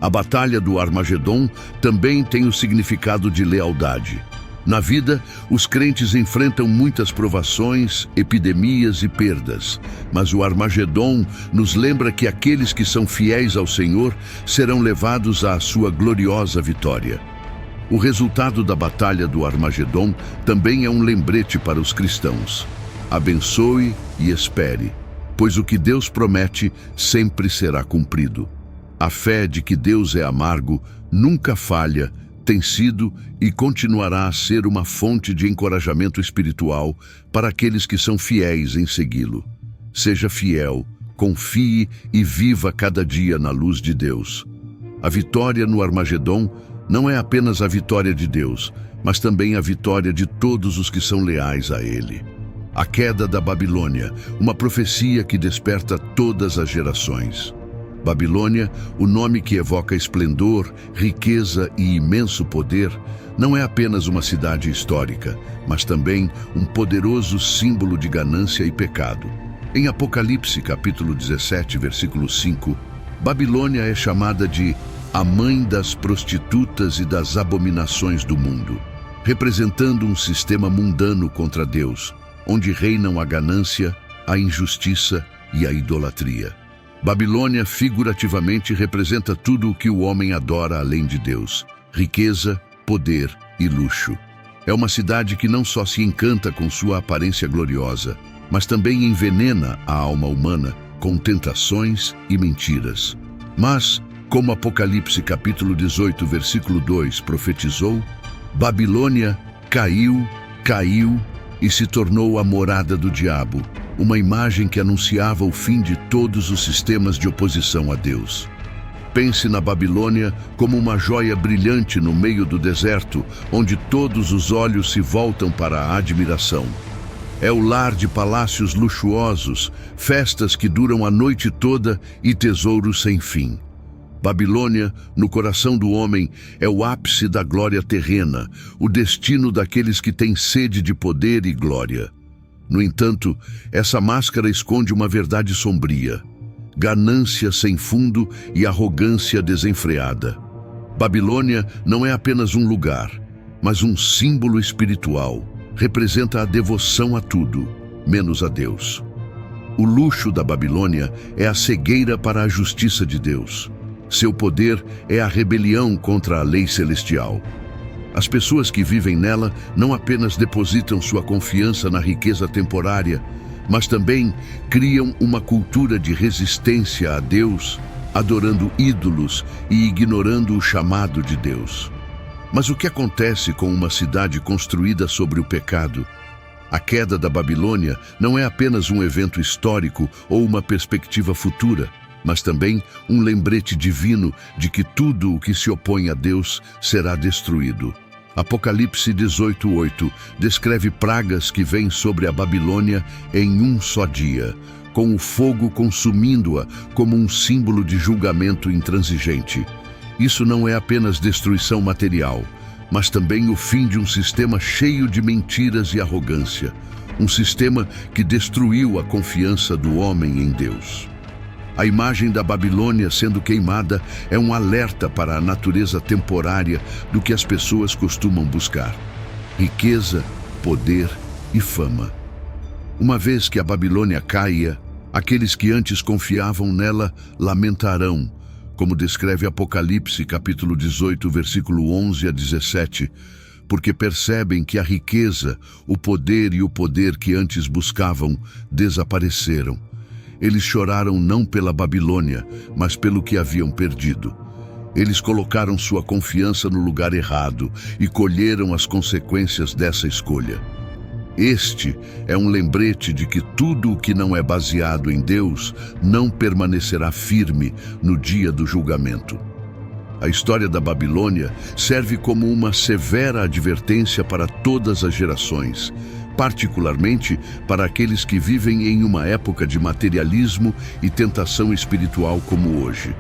A Batalha do Armagedom também tem o significado de lealdade. Na vida, os crentes enfrentam muitas provações, epidemias e perdas, mas o Armagedom nos lembra que aqueles que são fiéis ao Senhor serão levados à sua gloriosa vitória. O resultado da Batalha do Armagedom também é um lembrete para os cristãos. Abençoe e espere, pois o que Deus promete sempre será cumprido. A fé de que Deus é amargo nunca falha, tem sido e continuará a ser uma fonte de encorajamento espiritual para aqueles que são fiéis em segui-lo. Seja fiel, confie e viva cada dia na luz de Deus. A vitória no Armagedom não é apenas a vitória de Deus, mas também a vitória de todos os que são leais a Ele. A queda da Babilônia, uma profecia que desperta todas as gerações. Babilônia, o nome que evoca esplendor, riqueza e imenso poder, não é apenas uma cidade histórica, mas também um poderoso símbolo de ganância e pecado. Em Apocalipse, capítulo 17, versículo 5, Babilônia é chamada de a mãe das prostitutas e das abominações do mundo, representando um sistema mundano contra Deus, onde reinam a ganância, a injustiça e a idolatria. Babilônia figurativamente representa tudo o que o homem adora além de Deus: riqueza, poder e luxo. É uma cidade que não só se encanta com sua aparência gloriosa, mas também envenena a alma humana com tentações e mentiras. Mas, como Apocalipse capítulo 18, versículo 2 profetizou, Babilônia caiu e se tornou a morada do diabo, uma imagem que anunciava o fim de todos os sistemas de oposição a Deus. Pense na Babilônia como uma joia brilhante no meio do deserto, onde todos os olhos se voltam para a admiração. É o lar de palácios luxuosos, festas que duram a noite toda e tesouros sem fim. Babilônia, no coração do homem, é o ápice da glória terrena, o destino daqueles que têm sede de poder e glória. No entanto, essa máscara esconde uma verdade sombria: ganância sem fundo e arrogância desenfreada. Babilônia não é apenas um lugar, mas um símbolo espiritual. Representa a devoção a tudo, menos a Deus. O luxo da Babilônia é a cegueira para a justiça de Deus. Seu poder é a rebelião contra a lei celestial. As pessoas que vivem nela não apenas depositam sua confiança na riqueza temporária, mas também criam uma cultura de resistência a Deus, adorando ídolos e ignorando o chamado de Deus. Mas o que acontece com uma cidade construída sobre o pecado? A queda da Babilônia não é apenas um evento histórico ou uma perspectiva futura, mas também um lembrete divino de que tudo o que se opõe a Deus será destruído. Apocalipse 18:8 descreve pragas que vêm sobre a Babilônia em um só dia, com o fogo consumindo-a como um símbolo de julgamento intransigente. Isso não é apenas destruição material, mas também o fim de um sistema cheio de mentiras e arrogância, um sistema que destruiu a confiança do homem em Deus. A imagem da Babilônia sendo queimada é um alerta para a natureza temporária do que as pessoas costumam buscar: riqueza, poder e fama. Uma vez que a Babilônia caia, aqueles que antes confiavam nela lamentarão, como descreve Apocalipse capítulo 18, versículo 11 a 17, porque percebem que a riqueza, o poder que antes buscavam desapareceram. Eles choraram não pela Babilônia, mas pelo que haviam perdido. Eles colocaram sua confiança no lugar errado e colheram as consequências dessa escolha. Este é um lembrete de que tudo o que não é baseado em Deus não permanecerá firme no dia do julgamento. A história da Babilônia serve como uma severa advertência para todas as gerações, particularmente para aqueles que vivem em uma época de materialismo e tentação espiritual como hoje.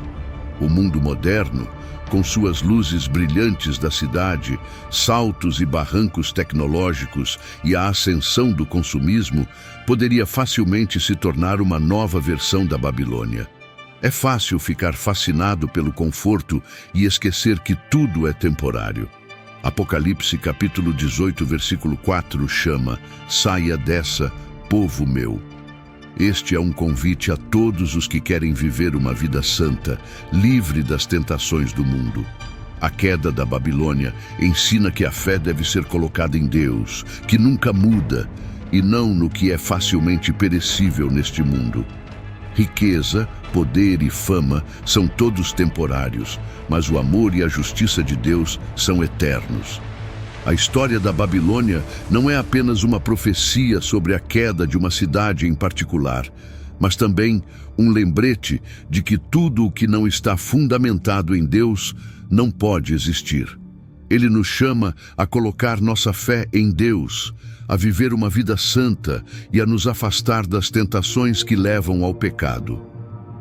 O mundo moderno, com suas luzes brilhantes da cidade, saltos e barrancos tecnológicos e a ascensão do consumismo, poderia facilmente se tornar uma nova versão da Babilônia. É fácil ficar fascinado pelo conforto e esquecer que tudo é temporário. Apocalipse capítulo 18, versículo 4 chama: "Saia dessa, povo meu". Este é um convite a todos os que querem viver uma vida santa, livre das tentações do mundo. A queda da Babilônia ensina que a fé deve ser colocada em Deus, que nunca muda, e não no que é facilmente perecível neste mundo. Riqueza, poder e fama são todos temporários, mas o amor e a justiça de Deus são eternos. A história da Babilônia não é apenas uma profecia sobre a queda de uma cidade em particular, mas também um lembrete de que tudo o que não está fundamentado em Deus não pode existir. Ele nos chama a colocar nossa fé em Deus, a viver uma vida santa e a nos afastar das tentações que levam ao pecado.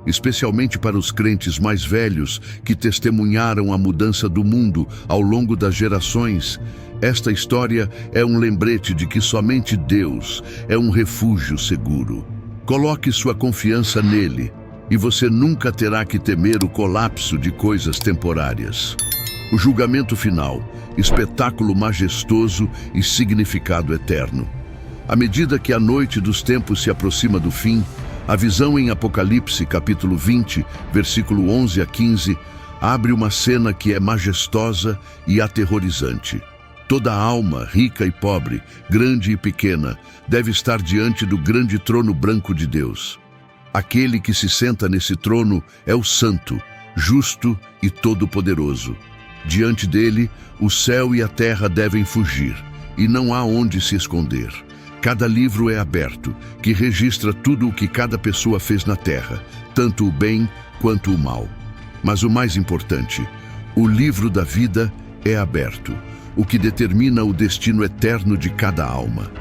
Especialmente para os crentes mais velhos que testemunharam a mudança do mundo ao longo das gerações, esta história é um lembrete de que somente Deus é um refúgio seguro. Coloque sua confiança nele e você nunca terá que temer o colapso de coisas temporárias. O julgamento final, espetáculo majestoso e significado eterno. À medida que a noite dos tempos se aproxima do fim, a visão em Apocalipse capítulo 20, versículo 11 a 15, abre uma cena que é majestosa e aterrorizante. Toda alma, rica e pobre, grande e pequena, deve estar diante do grande trono branco de Deus. Aquele que se senta nesse trono é o Santo, justo e todo-poderoso. Diante dele, o céu e a terra devem fugir, e não há onde se esconder. Cada livro é aberto, que registra tudo o que cada pessoa fez na terra, tanto o bem quanto o mal. Mas o mais importante, o livro da vida é aberto, o que determina o destino eterno de cada alma.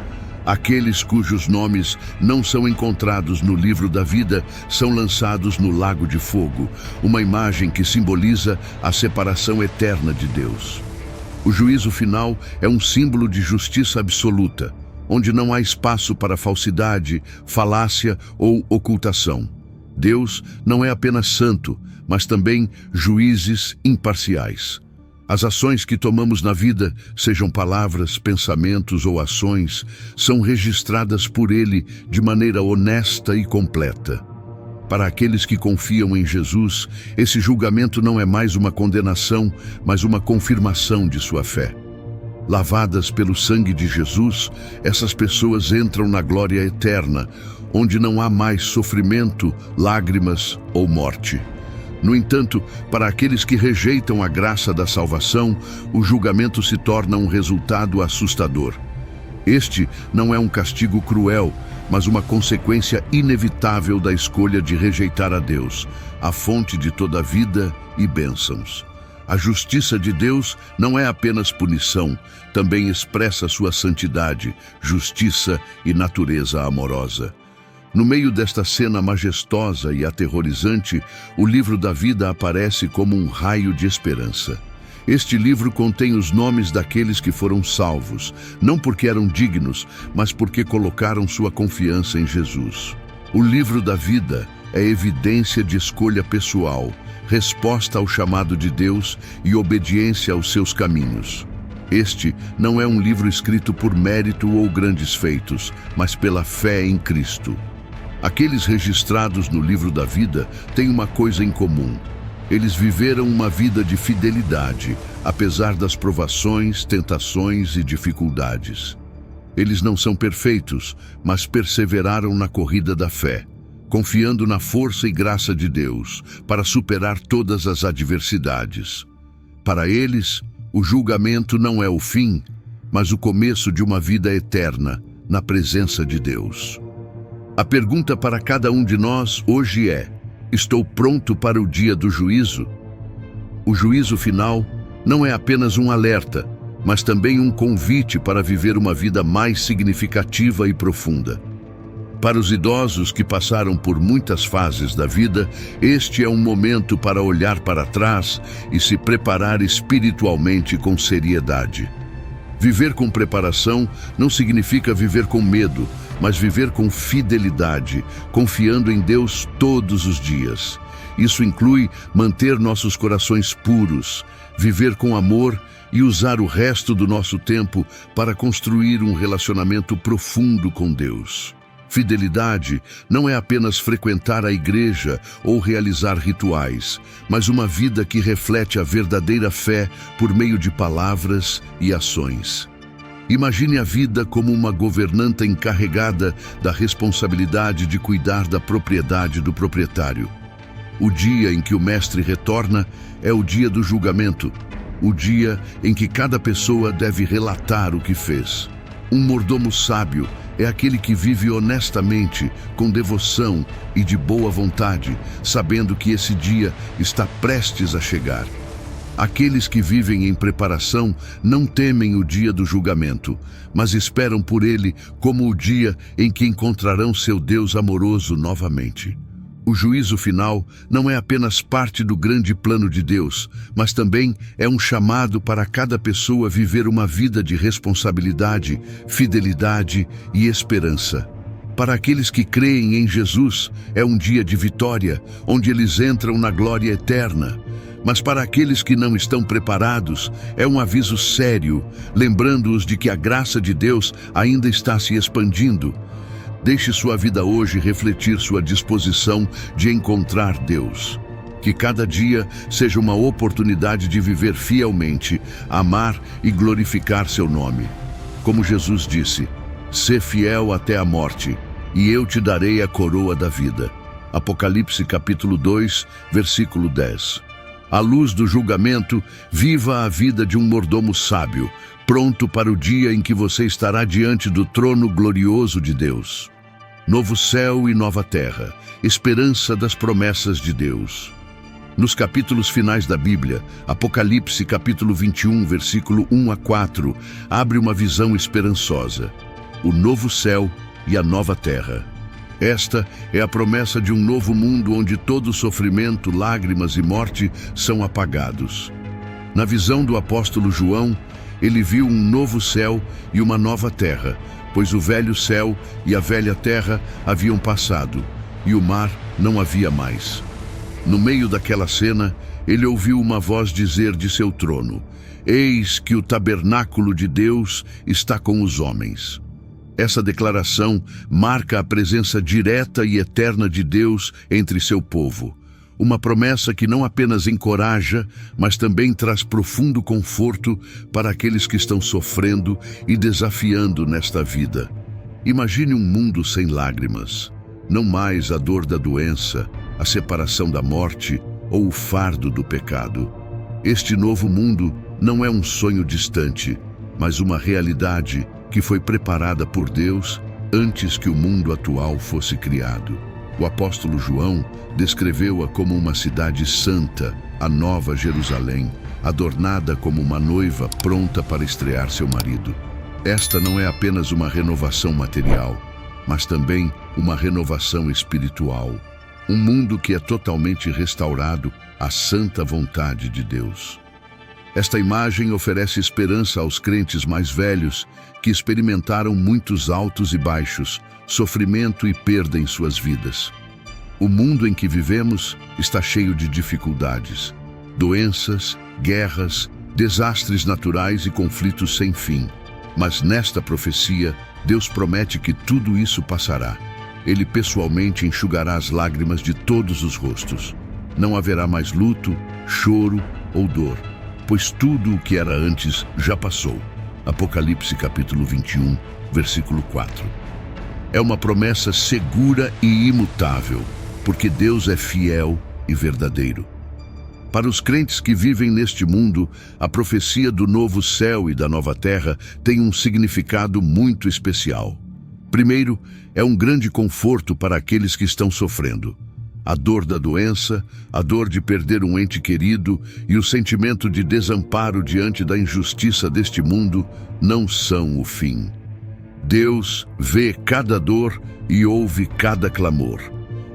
Aqueles cujos nomes não são encontrados no livro da vida são lançados no lago de fogo, uma imagem que simboliza a separação eterna de Deus. O juízo final é um símbolo de justiça absoluta, onde não há espaço para falsidade, falácia ou ocultação. Deus não é apenas santo, mas também juízes imparciais. As ações que tomamos na vida, sejam palavras, pensamentos ou ações, são registradas por Ele de maneira honesta e completa. Para aqueles que confiam em Jesus, esse julgamento não é mais uma condenação, mas uma confirmação de sua fé. Lavadas pelo sangue de Jesus, essas pessoas entram na glória eterna, onde não há mais sofrimento, lágrimas ou morte. No entanto, para aqueles que rejeitam a graça da salvação, o julgamento se torna um resultado assustador. Este não é um castigo cruel, mas uma consequência inevitável da escolha de rejeitar a Deus, a fonte de toda a vida e bênçãos. A justiça de Deus não é apenas punição, também expressa sua santidade, justiça e natureza amorosa. No meio desta cena majestosa e aterrorizante, o livro da vida aparece como um raio de esperança. Este livro contém os nomes daqueles que foram salvos, não porque eram dignos, mas porque colocaram sua confiança em Jesus. O livro da vida é evidência de escolha pessoal, resposta ao chamado de Deus e obediência aos seus caminhos. Este não é um livro escrito por mérito ou grandes feitos, mas pela fé em Cristo. Aqueles registrados no livro da vida têm uma coisa em comum. Eles viveram uma vida de fidelidade, apesar das provações, tentações e dificuldades. Eles não são perfeitos, mas perseveraram na corrida da fé, confiando na força e graça de Deus para superar todas as adversidades. Para eles, o julgamento não é o fim, mas o começo de uma vida eterna na presença de Deus. A pergunta para cada um de nós hoje é: estou pronto para o dia do juízo? O juízo final não é apenas um alerta, mas também um convite para viver uma vida mais significativa e profunda. Para os idosos que passaram por muitas fases da vida, este é um momento para olhar para trás e se preparar espiritualmente com seriedade. Viver com preparação não significa viver com medo, mas viver com fidelidade, confiando em Deus todos os dias. Isso inclui manter nossos corações puros, viver com amor e usar o resto do nosso tempo para construir um relacionamento profundo com Deus. Fidelidade não é apenas frequentar a igreja ou realizar rituais, mas uma vida que reflete a verdadeira fé por meio de palavras e ações. Imagine a vida como uma governanta encarregada da responsabilidade de cuidar da propriedade do proprietário. O dia em que o mestre retorna é o dia do julgamento, o dia em que cada pessoa deve relatar o que fez. Um mordomo sábio é aquele que vive honestamente, com devoção e de boa vontade, sabendo que esse dia está prestes a chegar. Aqueles que vivem em preparação não temem o dia do julgamento, mas esperam por ele como o dia em que encontrarão seu Deus amoroso novamente. O juízo final não é apenas parte do grande plano de Deus, mas também é um chamado para cada pessoa viver uma vida de responsabilidade, fidelidade e esperança. Para aqueles que creem em Jesus, é um dia de vitória, onde eles entram na glória eterna. Mas para aqueles que não estão preparados, é um aviso sério, lembrando-os de que a graça de Deus ainda está se expandindo. Deixe sua vida hoje refletir sua disposição de encontrar Deus. Que cada dia seja uma oportunidade de viver fielmente, amar e glorificar seu nome. Como Jesus disse, sê fiel até a morte, e eu te darei a coroa da vida. Apocalipse capítulo 2, versículo 10. À luz do julgamento, viva a vida de um mordomo sábio, pronto para o dia em que você estará diante do trono glorioso de Deus. Novo céu e nova terra, esperança das promessas de Deus. Nos capítulos finais da Bíblia, Apocalipse capítulo 21, versículo 1 a 4, abre uma visão esperançosa. O novo céu e a nova terra. Esta é a promessa de um novo mundo onde todo sofrimento, lágrimas e morte são apagados. Na visão do apóstolo João, ele viu um novo céu e uma nova terra, pois o velho céu e a velha terra haviam passado, e o mar não havia mais. No meio daquela cena, ele ouviu uma voz dizer de seu trono: Eis que o tabernáculo de Deus está com os homens. Essa declaração marca a presença direta e eterna de Deus entre seu povo. Uma promessa que não apenas encoraja, mas também traz profundo conforto para aqueles que estão sofrendo e desafiando nesta vida. Imagine um mundo sem lágrimas. Não mais a dor da doença, a separação da morte ou o fardo do pecado. Este novo mundo não é um sonho distante, mas uma realidade que foi preparada por Deus antes que o mundo atual fosse criado. O apóstolo João descreveu-a como uma cidade santa, a Nova Jerusalém, adornada como uma noiva pronta para estrear seu marido. Esta não é apenas uma renovação material, mas também uma renovação espiritual. Um mundo que é totalmente restaurado à santa vontade de Deus. Esta imagem oferece esperança aos crentes mais velhos que experimentaram muitos altos e baixos, sofrimento e perda em suas vidas. O mundo em que vivemos está cheio de dificuldades, doenças, guerras, desastres naturais e conflitos sem fim. Mas nesta profecia, Deus promete que tudo isso passará. Ele pessoalmente enxugará as lágrimas de todos os rostos. Não haverá mais luto, choro ou dor, pois tudo o que era antes já passou. Apocalipse capítulo 21, versículo 4. É uma promessa segura e imutável, porque Deus é fiel e verdadeiro. Para os crentes que vivem neste mundo, a profecia do novo céu e da nova terra tem um significado muito especial. Primeiro, é um grande conforto para aqueles que estão sofrendo. A dor da doença, a dor de perder um ente querido e o sentimento de desamparo diante da injustiça deste mundo não são o fim. Deus vê cada dor e ouve cada clamor.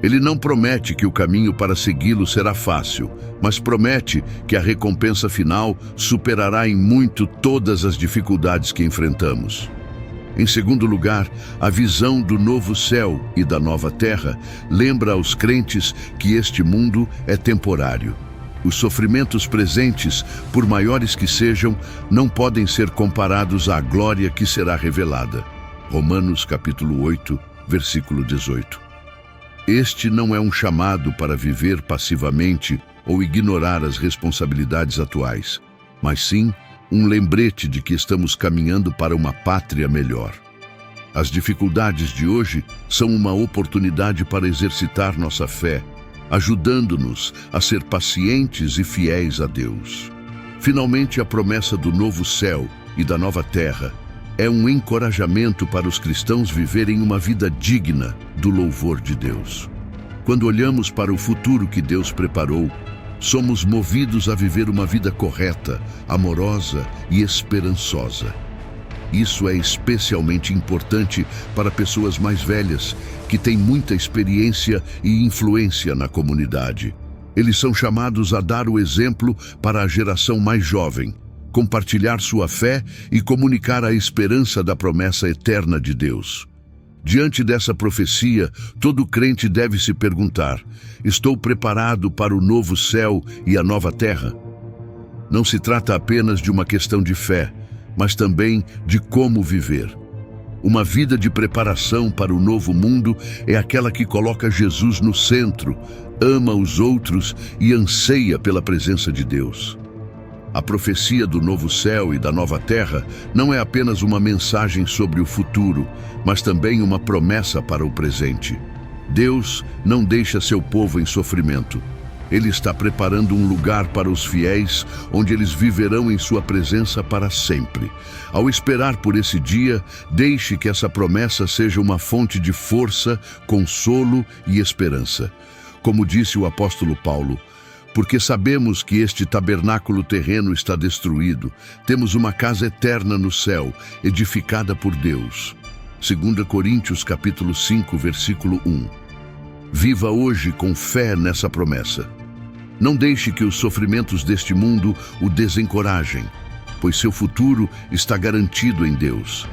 Ele não promete que o caminho para segui-lo será fácil, mas promete que a recompensa final superará em muito todas as dificuldades que enfrentamos. Em segundo lugar, a visão do novo céu e da nova terra lembra aos crentes que este mundo é temporário. Os sofrimentos presentes, por maiores que sejam, não podem ser comparados à glória que será revelada. Romanos capítulo 8, versículo 18. Este não é um chamado para viver passivamente ou ignorar as responsabilidades atuais, mas sim um lembrete de que estamos caminhando para uma pátria melhor. As dificuldades de hoje são uma oportunidade para exercitar nossa fé, ajudando-nos a ser pacientes e fiéis a Deus. Finalmente, a promessa do novo céu e da nova terra é um encorajamento para os cristãos viverem uma vida digna do louvor de Deus. Quando olhamos para o futuro que Deus preparou, somos movidos a viver uma vida correta, amorosa e esperançosa. Isso é especialmente importante para pessoas mais velhas, que têm muita experiência e influência na comunidade. Eles são chamados a dar o exemplo para a geração mais jovem, compartilhar sua fé e comunicar a esperança da promessa eterna de Deus. Diante dessa profecia, todo crente deve se perguntar: estou preparado para o novo céu e a nova terra? Não se trata apenas de uma questão de fé, mas também de como viver. Uma vida de preparação para o novo mundo é aquela que coloca Jesus no centro, ama os outros e anseia pela presença de Deus. A profecia do novo céu e da nova terra não é apenas uma mensagem sobre o futuro, mas também uma promessa para o presente. Deus não deixa seu povo em sofrimento. Ele está preparando um lugar para os fiéis, onde eles viverão em sua presença para sempre. Ao esperar por esse dia, deixe que essa promessa seja uma fonte de força, consolo e esperança. Como disse o apóstolo Paulo, porque sabemos que este tabernáculo terreno está destruído, temos uma casa eterna no céu, edificada por Deus. 2 Coríntios capítulo 5, versículo 1. Viva hoje com fé nessa promessa. Não deixe que os sofrimentos deste mundo o desencorajem, pois seu futuro está garantido em Deus.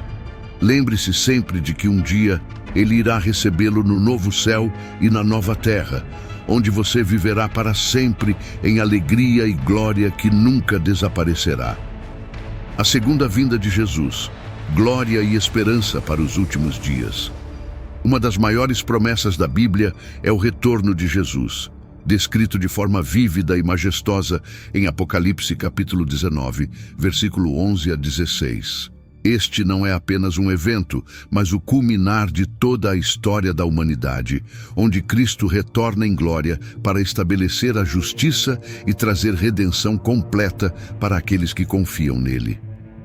Lembre-se sempre de que um dia Ele irá recebê-lo no novo céu e na nova terra, onde você viverá para sempre em alegria e glória que nunca desaparecerá. A segunda vinda de Jesus, glória e esperança para os últimos dias. Uma das maiores promessas da Bíblia é o retorno de Jesus, descrito de forma vívida e majestosa em Apocalipse capítulo 19, versículo 11 a 16. Este não é apenas um evento, mas o culminar de toda a história da humanidade, onde Cristo retorna em glória para estabelecer a justiça e trazer redenção completa para aqueles que confiam nele.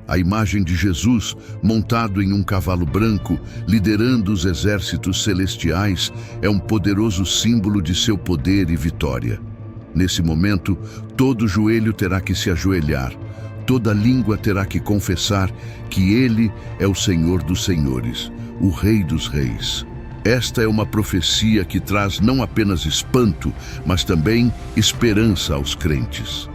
A imagem de Jesus, montado em um cavalo branco, liderando os exércitos celestiais, é um poderoso símbolo de seu poder e vitória. Nesse momento, todo joelho terá que se ajoelhar, toda língua terá que confessar que Ele é o Senhor dos Senhores, o Rei dos Reis. Esta é uma profecia que traz não apenas espanto, mas também esperança aos crentes.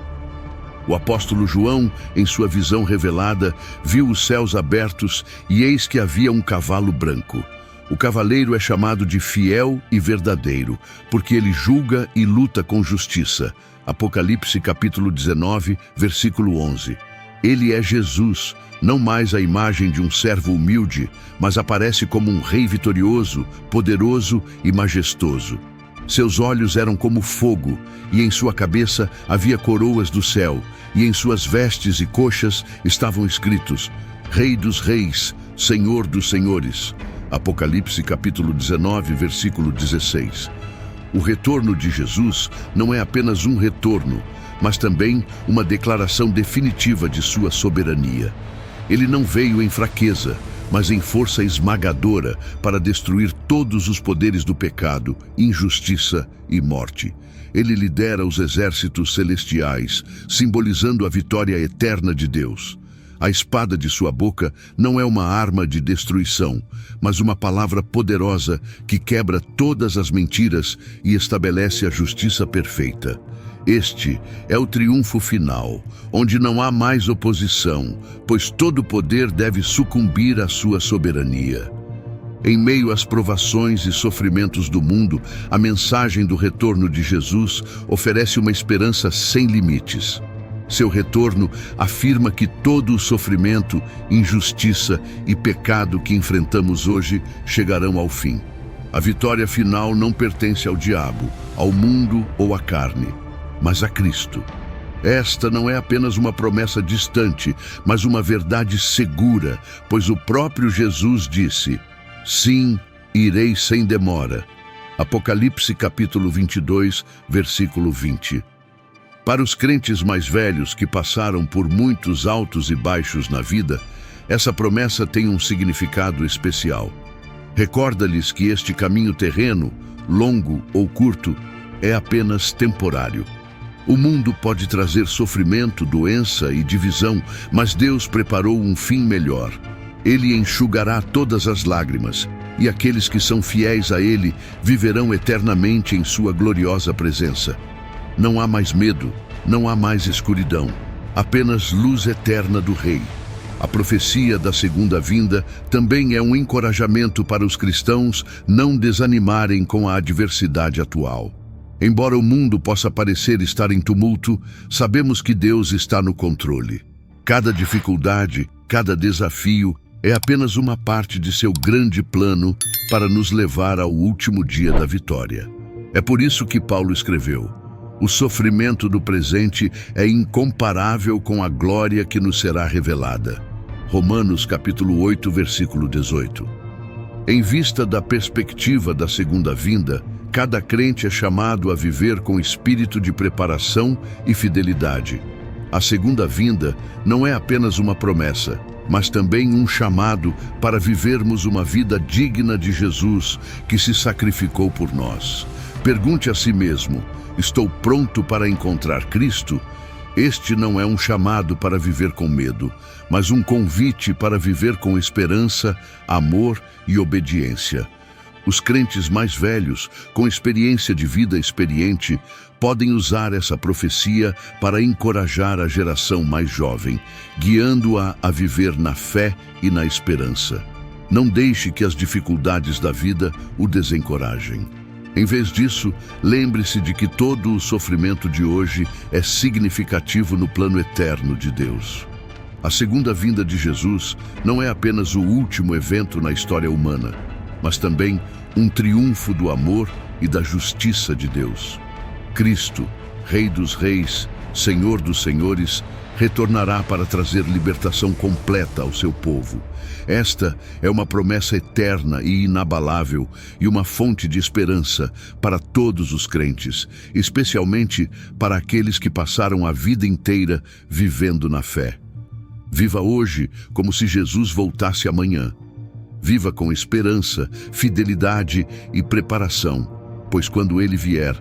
O apóstolo João, em sua visão revelada, viu os céus abertos e eis que havia um cavalo branco. O cavaleiro é chamado de fiel e verdadeiro, porque ele julga e luta com justiça. Apocalipse capítulo 19, versículo 11. Ele é Jesus, não mais a imagem de um servo humilde, mas aparece como um rei vitorioso, poderoso e majestoso. Seus olhos eram como fogo, e em sua cabeça havia coroas do céu, e em suas vestes e coxas estavam escritos: Rei dos Reis, Senhor dos Senhores. Apocalipse capítulo 19, versículo 16. O retorno de Jesus não é apenas um retorno, mas também uma declaração definitiva de sua soberania. Ele não veio em fraqueza, mas em força esmagadora para destruir todos os poderes do pecado, injustiça e morte. Ele lidera os exércitos celestiais, simbolizando a vitória eterna de Deus. A espada de sua boca não é uma arma de destruição, mas uma palavra poderosa que quebra todas as mentiras e estabelece a justiça perfeita. Este é o triunfo final, onde não há mais oposição, pois todo poder deve sucumbir à sua soberania. Em meio às provações e sofrimentos do mundo, a mensagem do retorno de Jesus oferece uma esperança sem limites. Seu retorno afirma que todo o sofrimento, injustiça e pecado que enfrentamos hoje chegarão ao fim. A vitória final não pertence ao diabo, ao mundo ou à carne, mas a Cristo. Esta não é apenas uma promessa distante, mas uma verdade segura, pois o próprio Jesus disse: Sim, irei sem demora. Apocalipse capítulo 22, versículo 20. Para os crentes mais velhos que passaram por muitos altos e baixos na vida, essa promessa tem um significado especial. Recorda-lhes que este caminho terreno, longo ou curto, é apenas temporário. O mundo pode trazer sofrimento, doença e divisão, mas Deus preparou um fim melhor. Ele enxugará todas as lágrimas, e aqueles que são fiéis a Ele viverão eternamente em sua gloriosa presença. Não há mais medo, não há mais escuridão, apenas luz eterna do Rei. A profecia da segunda vinda também é um encorajamento para os cristãos não desanimarem com a adversidade atual. Embora o mundo possa parecer estar em tumulto, sabemos que Deus está no controle. Cada dificuldade, cada desafio é apenas uma parte de seu grande plano para nos levar ao último dia da vitória. É por isso que Paulo escreveu: o sofrimento do presente é incomparável com a glória que nos será revelada. Romanos capítulo 8, versículo 18. Em vista da perspectiva da segunda vinda, cada crente é chamado a viver com espírito de preparação e fidelidade. A segunda vinda não é apenas uma promessa, mas também um chamado para vivermos uma vida digna de Jesus, que se sacrificou por nós. Pergunte a si mesmo: estou pronto para encontrar Cristo? Este não é um chamado para viver com medo, mas um convite para viver com esperança, amor e obediência. Os crentes mais velhos, com experiência de vida experiente, podem usar essa profecia para encorajar a geração mais jovem, guiando-a a viver na fé e na esperança. Não deixe que as dificuldades da vida o desencorajem. Em vez disso, lembre-se de que todo o sofrimento de hoje é significativo no plano eterno de Deus. A segunda vinda de Jesus não é apenas o último evento na história humana, mas também um triunfo do amor e da justiça de Deus. Cristo, Rei dos Reis, Senhor dos Senhores, retornará para trazer libertação completa ao seu povo. Esta é uma promessa eterna e inabalável e uma fonte de esperança para todos os crentes, especialmente para aqueles que passaram a vida inteira vivendo na fé. Viva hoje como se Jesus voltasse amanhã. Viva com esperança, fidelidade e preparação, pois quando ele vier,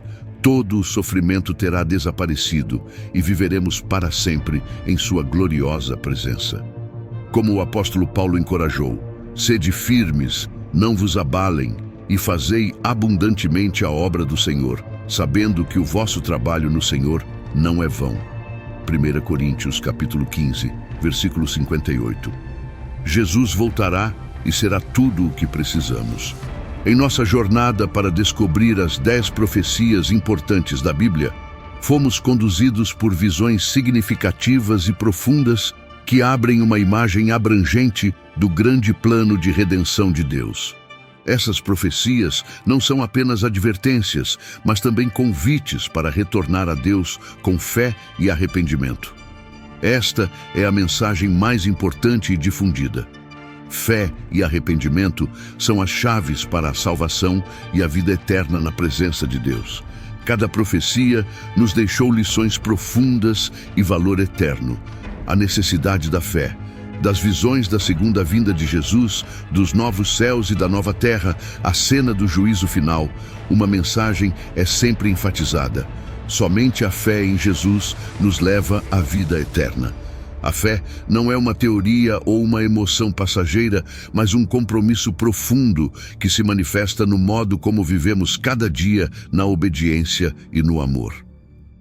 todo o sofrimento terá desaparecido e viveremos para sempre em sua gloriosa presença. Como o apóstolo Paulo encorajou: sede firmes, não vos abalem e fazei abundantemente a obra do Senhor, sabendo que o vosso trabalho no Senhor não é vão. 1 Coríntios capítulo 15, versículo 58. Jesus voltará e será tudo o que precisamos. Em nossa jornada para descobrir as 10 profecias importantes da Bíblia, fomos conduzidos por visões significativas e profundas que abrem uma imagem abrangente do grande plano de redenção de Deus. Essas profecias não são apenas advertências, mas também convites para retornar a Deus com fé e arrependimento. Esta é a mensagem mais importante e difundida. Fé e arrependimento são as chaves para a salvação e a vida eterna na presença de Deus. Cada profecia nos deixou lições profundas e valor eterno. A necessidade da fé, das visões da segunda vinda de Jesus, dos novos céus e da nova terra, a cena do juízo final, uma mensagem é sempre enfatizada: somente a fé em Jesus nos leva à vida eterna. A fé não é uma teoria ou uma emoção passageira, mas um compromisso profundo que se manifesta no modo como vivemos cada dia na obediência e no amor.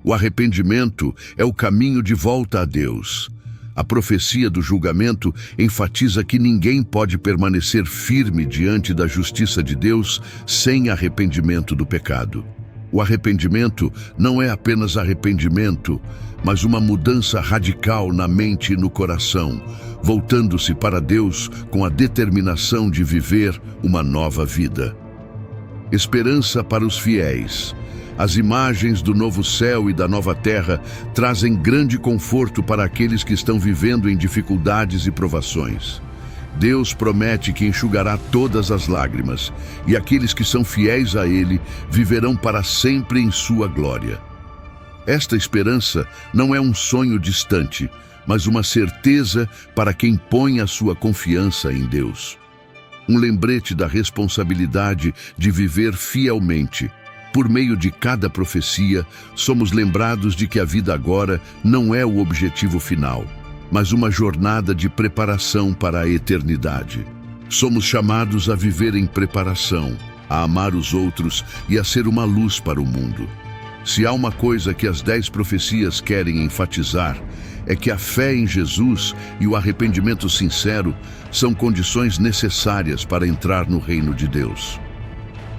O arrependimento é o caminho de volta a Deus. A profecia do julgamento enfatiza que ninguém pode permanecer firme diante da justiça de Deus sem arrependimento do pecado. O arrependimento não é apenas arrependimento, mas uma mudança radical na mente e no coração, voltando-se para Deus com a determinação de viver uma nova vida. Esperança para os fiéis. As imagens do novo céu e da nova terra trazem grande conforto para aqueles que estão vivendo em dificuldades e provações. Deus promete que enxugará todas as lágrimas, e aqueles que são fiéis a Ele viverão para sempre em sua glória. Esta esperança não é um sonho distante, mas uma certeza para quem põe a sua confiança em Deus. Um lembrete da responsabilidade de viver fielmente. Por meio de cada profecia, somos lembrados de que a vida agora não é o objetivo final, mas uma jornada de preparação para a eternidade. Somos chamados a viver em preparação, a amar os outros e a ser uma luz para o mundo. Se há uma coisa que as 10 profecias querem enfatizar, é que a fé em Jesus e o arrependimento sincero são condições necessárias para entrar no reino de Deus.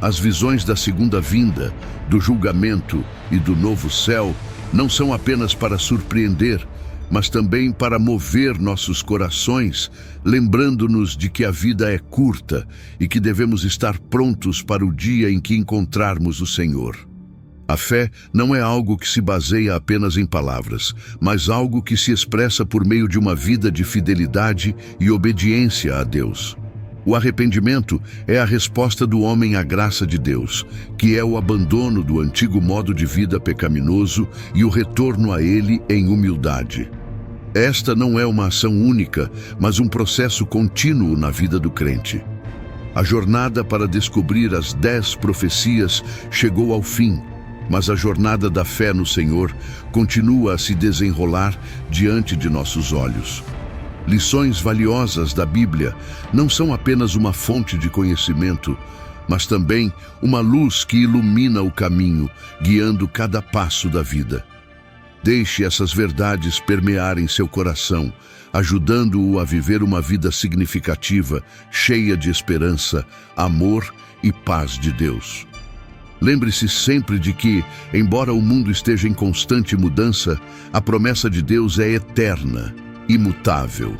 As visões da segunda vinda, do julgamento e do novo céu não são apenas para surpreender, mas também para mover nossos corações, lembrando-nos de que a vida é curta e que devemos estar prontos para o dia em que encontrarmos o Senhor. A fé não é algo que se baseia apenas em palavras, mas algo que se expressa por meio de uma vida de fidelidade e obediência a Deus. O arrependimento é a resposta do homem à graça de Deus, que é o abandono do antigo modo de vida pecaminoso e o retorno a Ele em humildade. Esta não é uma ação única, mas um processo contínuo na vida do crente. A jornada para descobrir as 10 profecias chegou ao fim, mas a jornada da fé no Senhor continua a se desenrolar diante de nossos olhos. Lições valiosas da Bíblia não são apenas uma fonte de conhecimento, mas também uma luz que ilumina o caminho, guiando cada passo da vida. Deixe essas verdades permearem seu coração, ajudando-o a viver uma vida significativa, cheia de esperança, amor e paz de Deus. Lembre-se sempre de que, embora o mundo esteja em constante mudança, a promessa de Deus é eterna, imutável.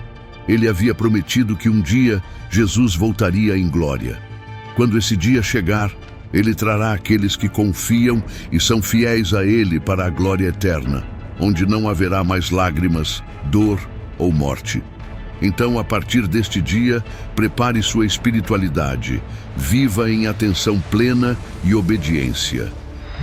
Ele havia prometido que um dia Jesus voltaria em glória. Quando esse dia chegar, Ele trará aqueles que confiam e são fiéis a Ele para a glória eterna, onde não haverá mais lágrimas, dor ou morte. Então, a partir deste dia, prepare sua espiritualidade, viva em atenção plena e obediência.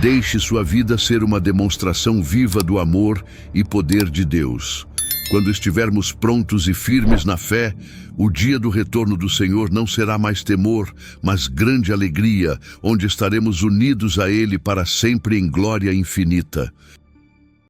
Deixe sua vida ser uma demonstração viva do amor e poder de Deus. Quando estivermos prontos e firmes na fé, o dia do retorno do Senhor não será mais temor, mas grande alegria, onde estaremos unidos a Ele para sempre em glória infinita.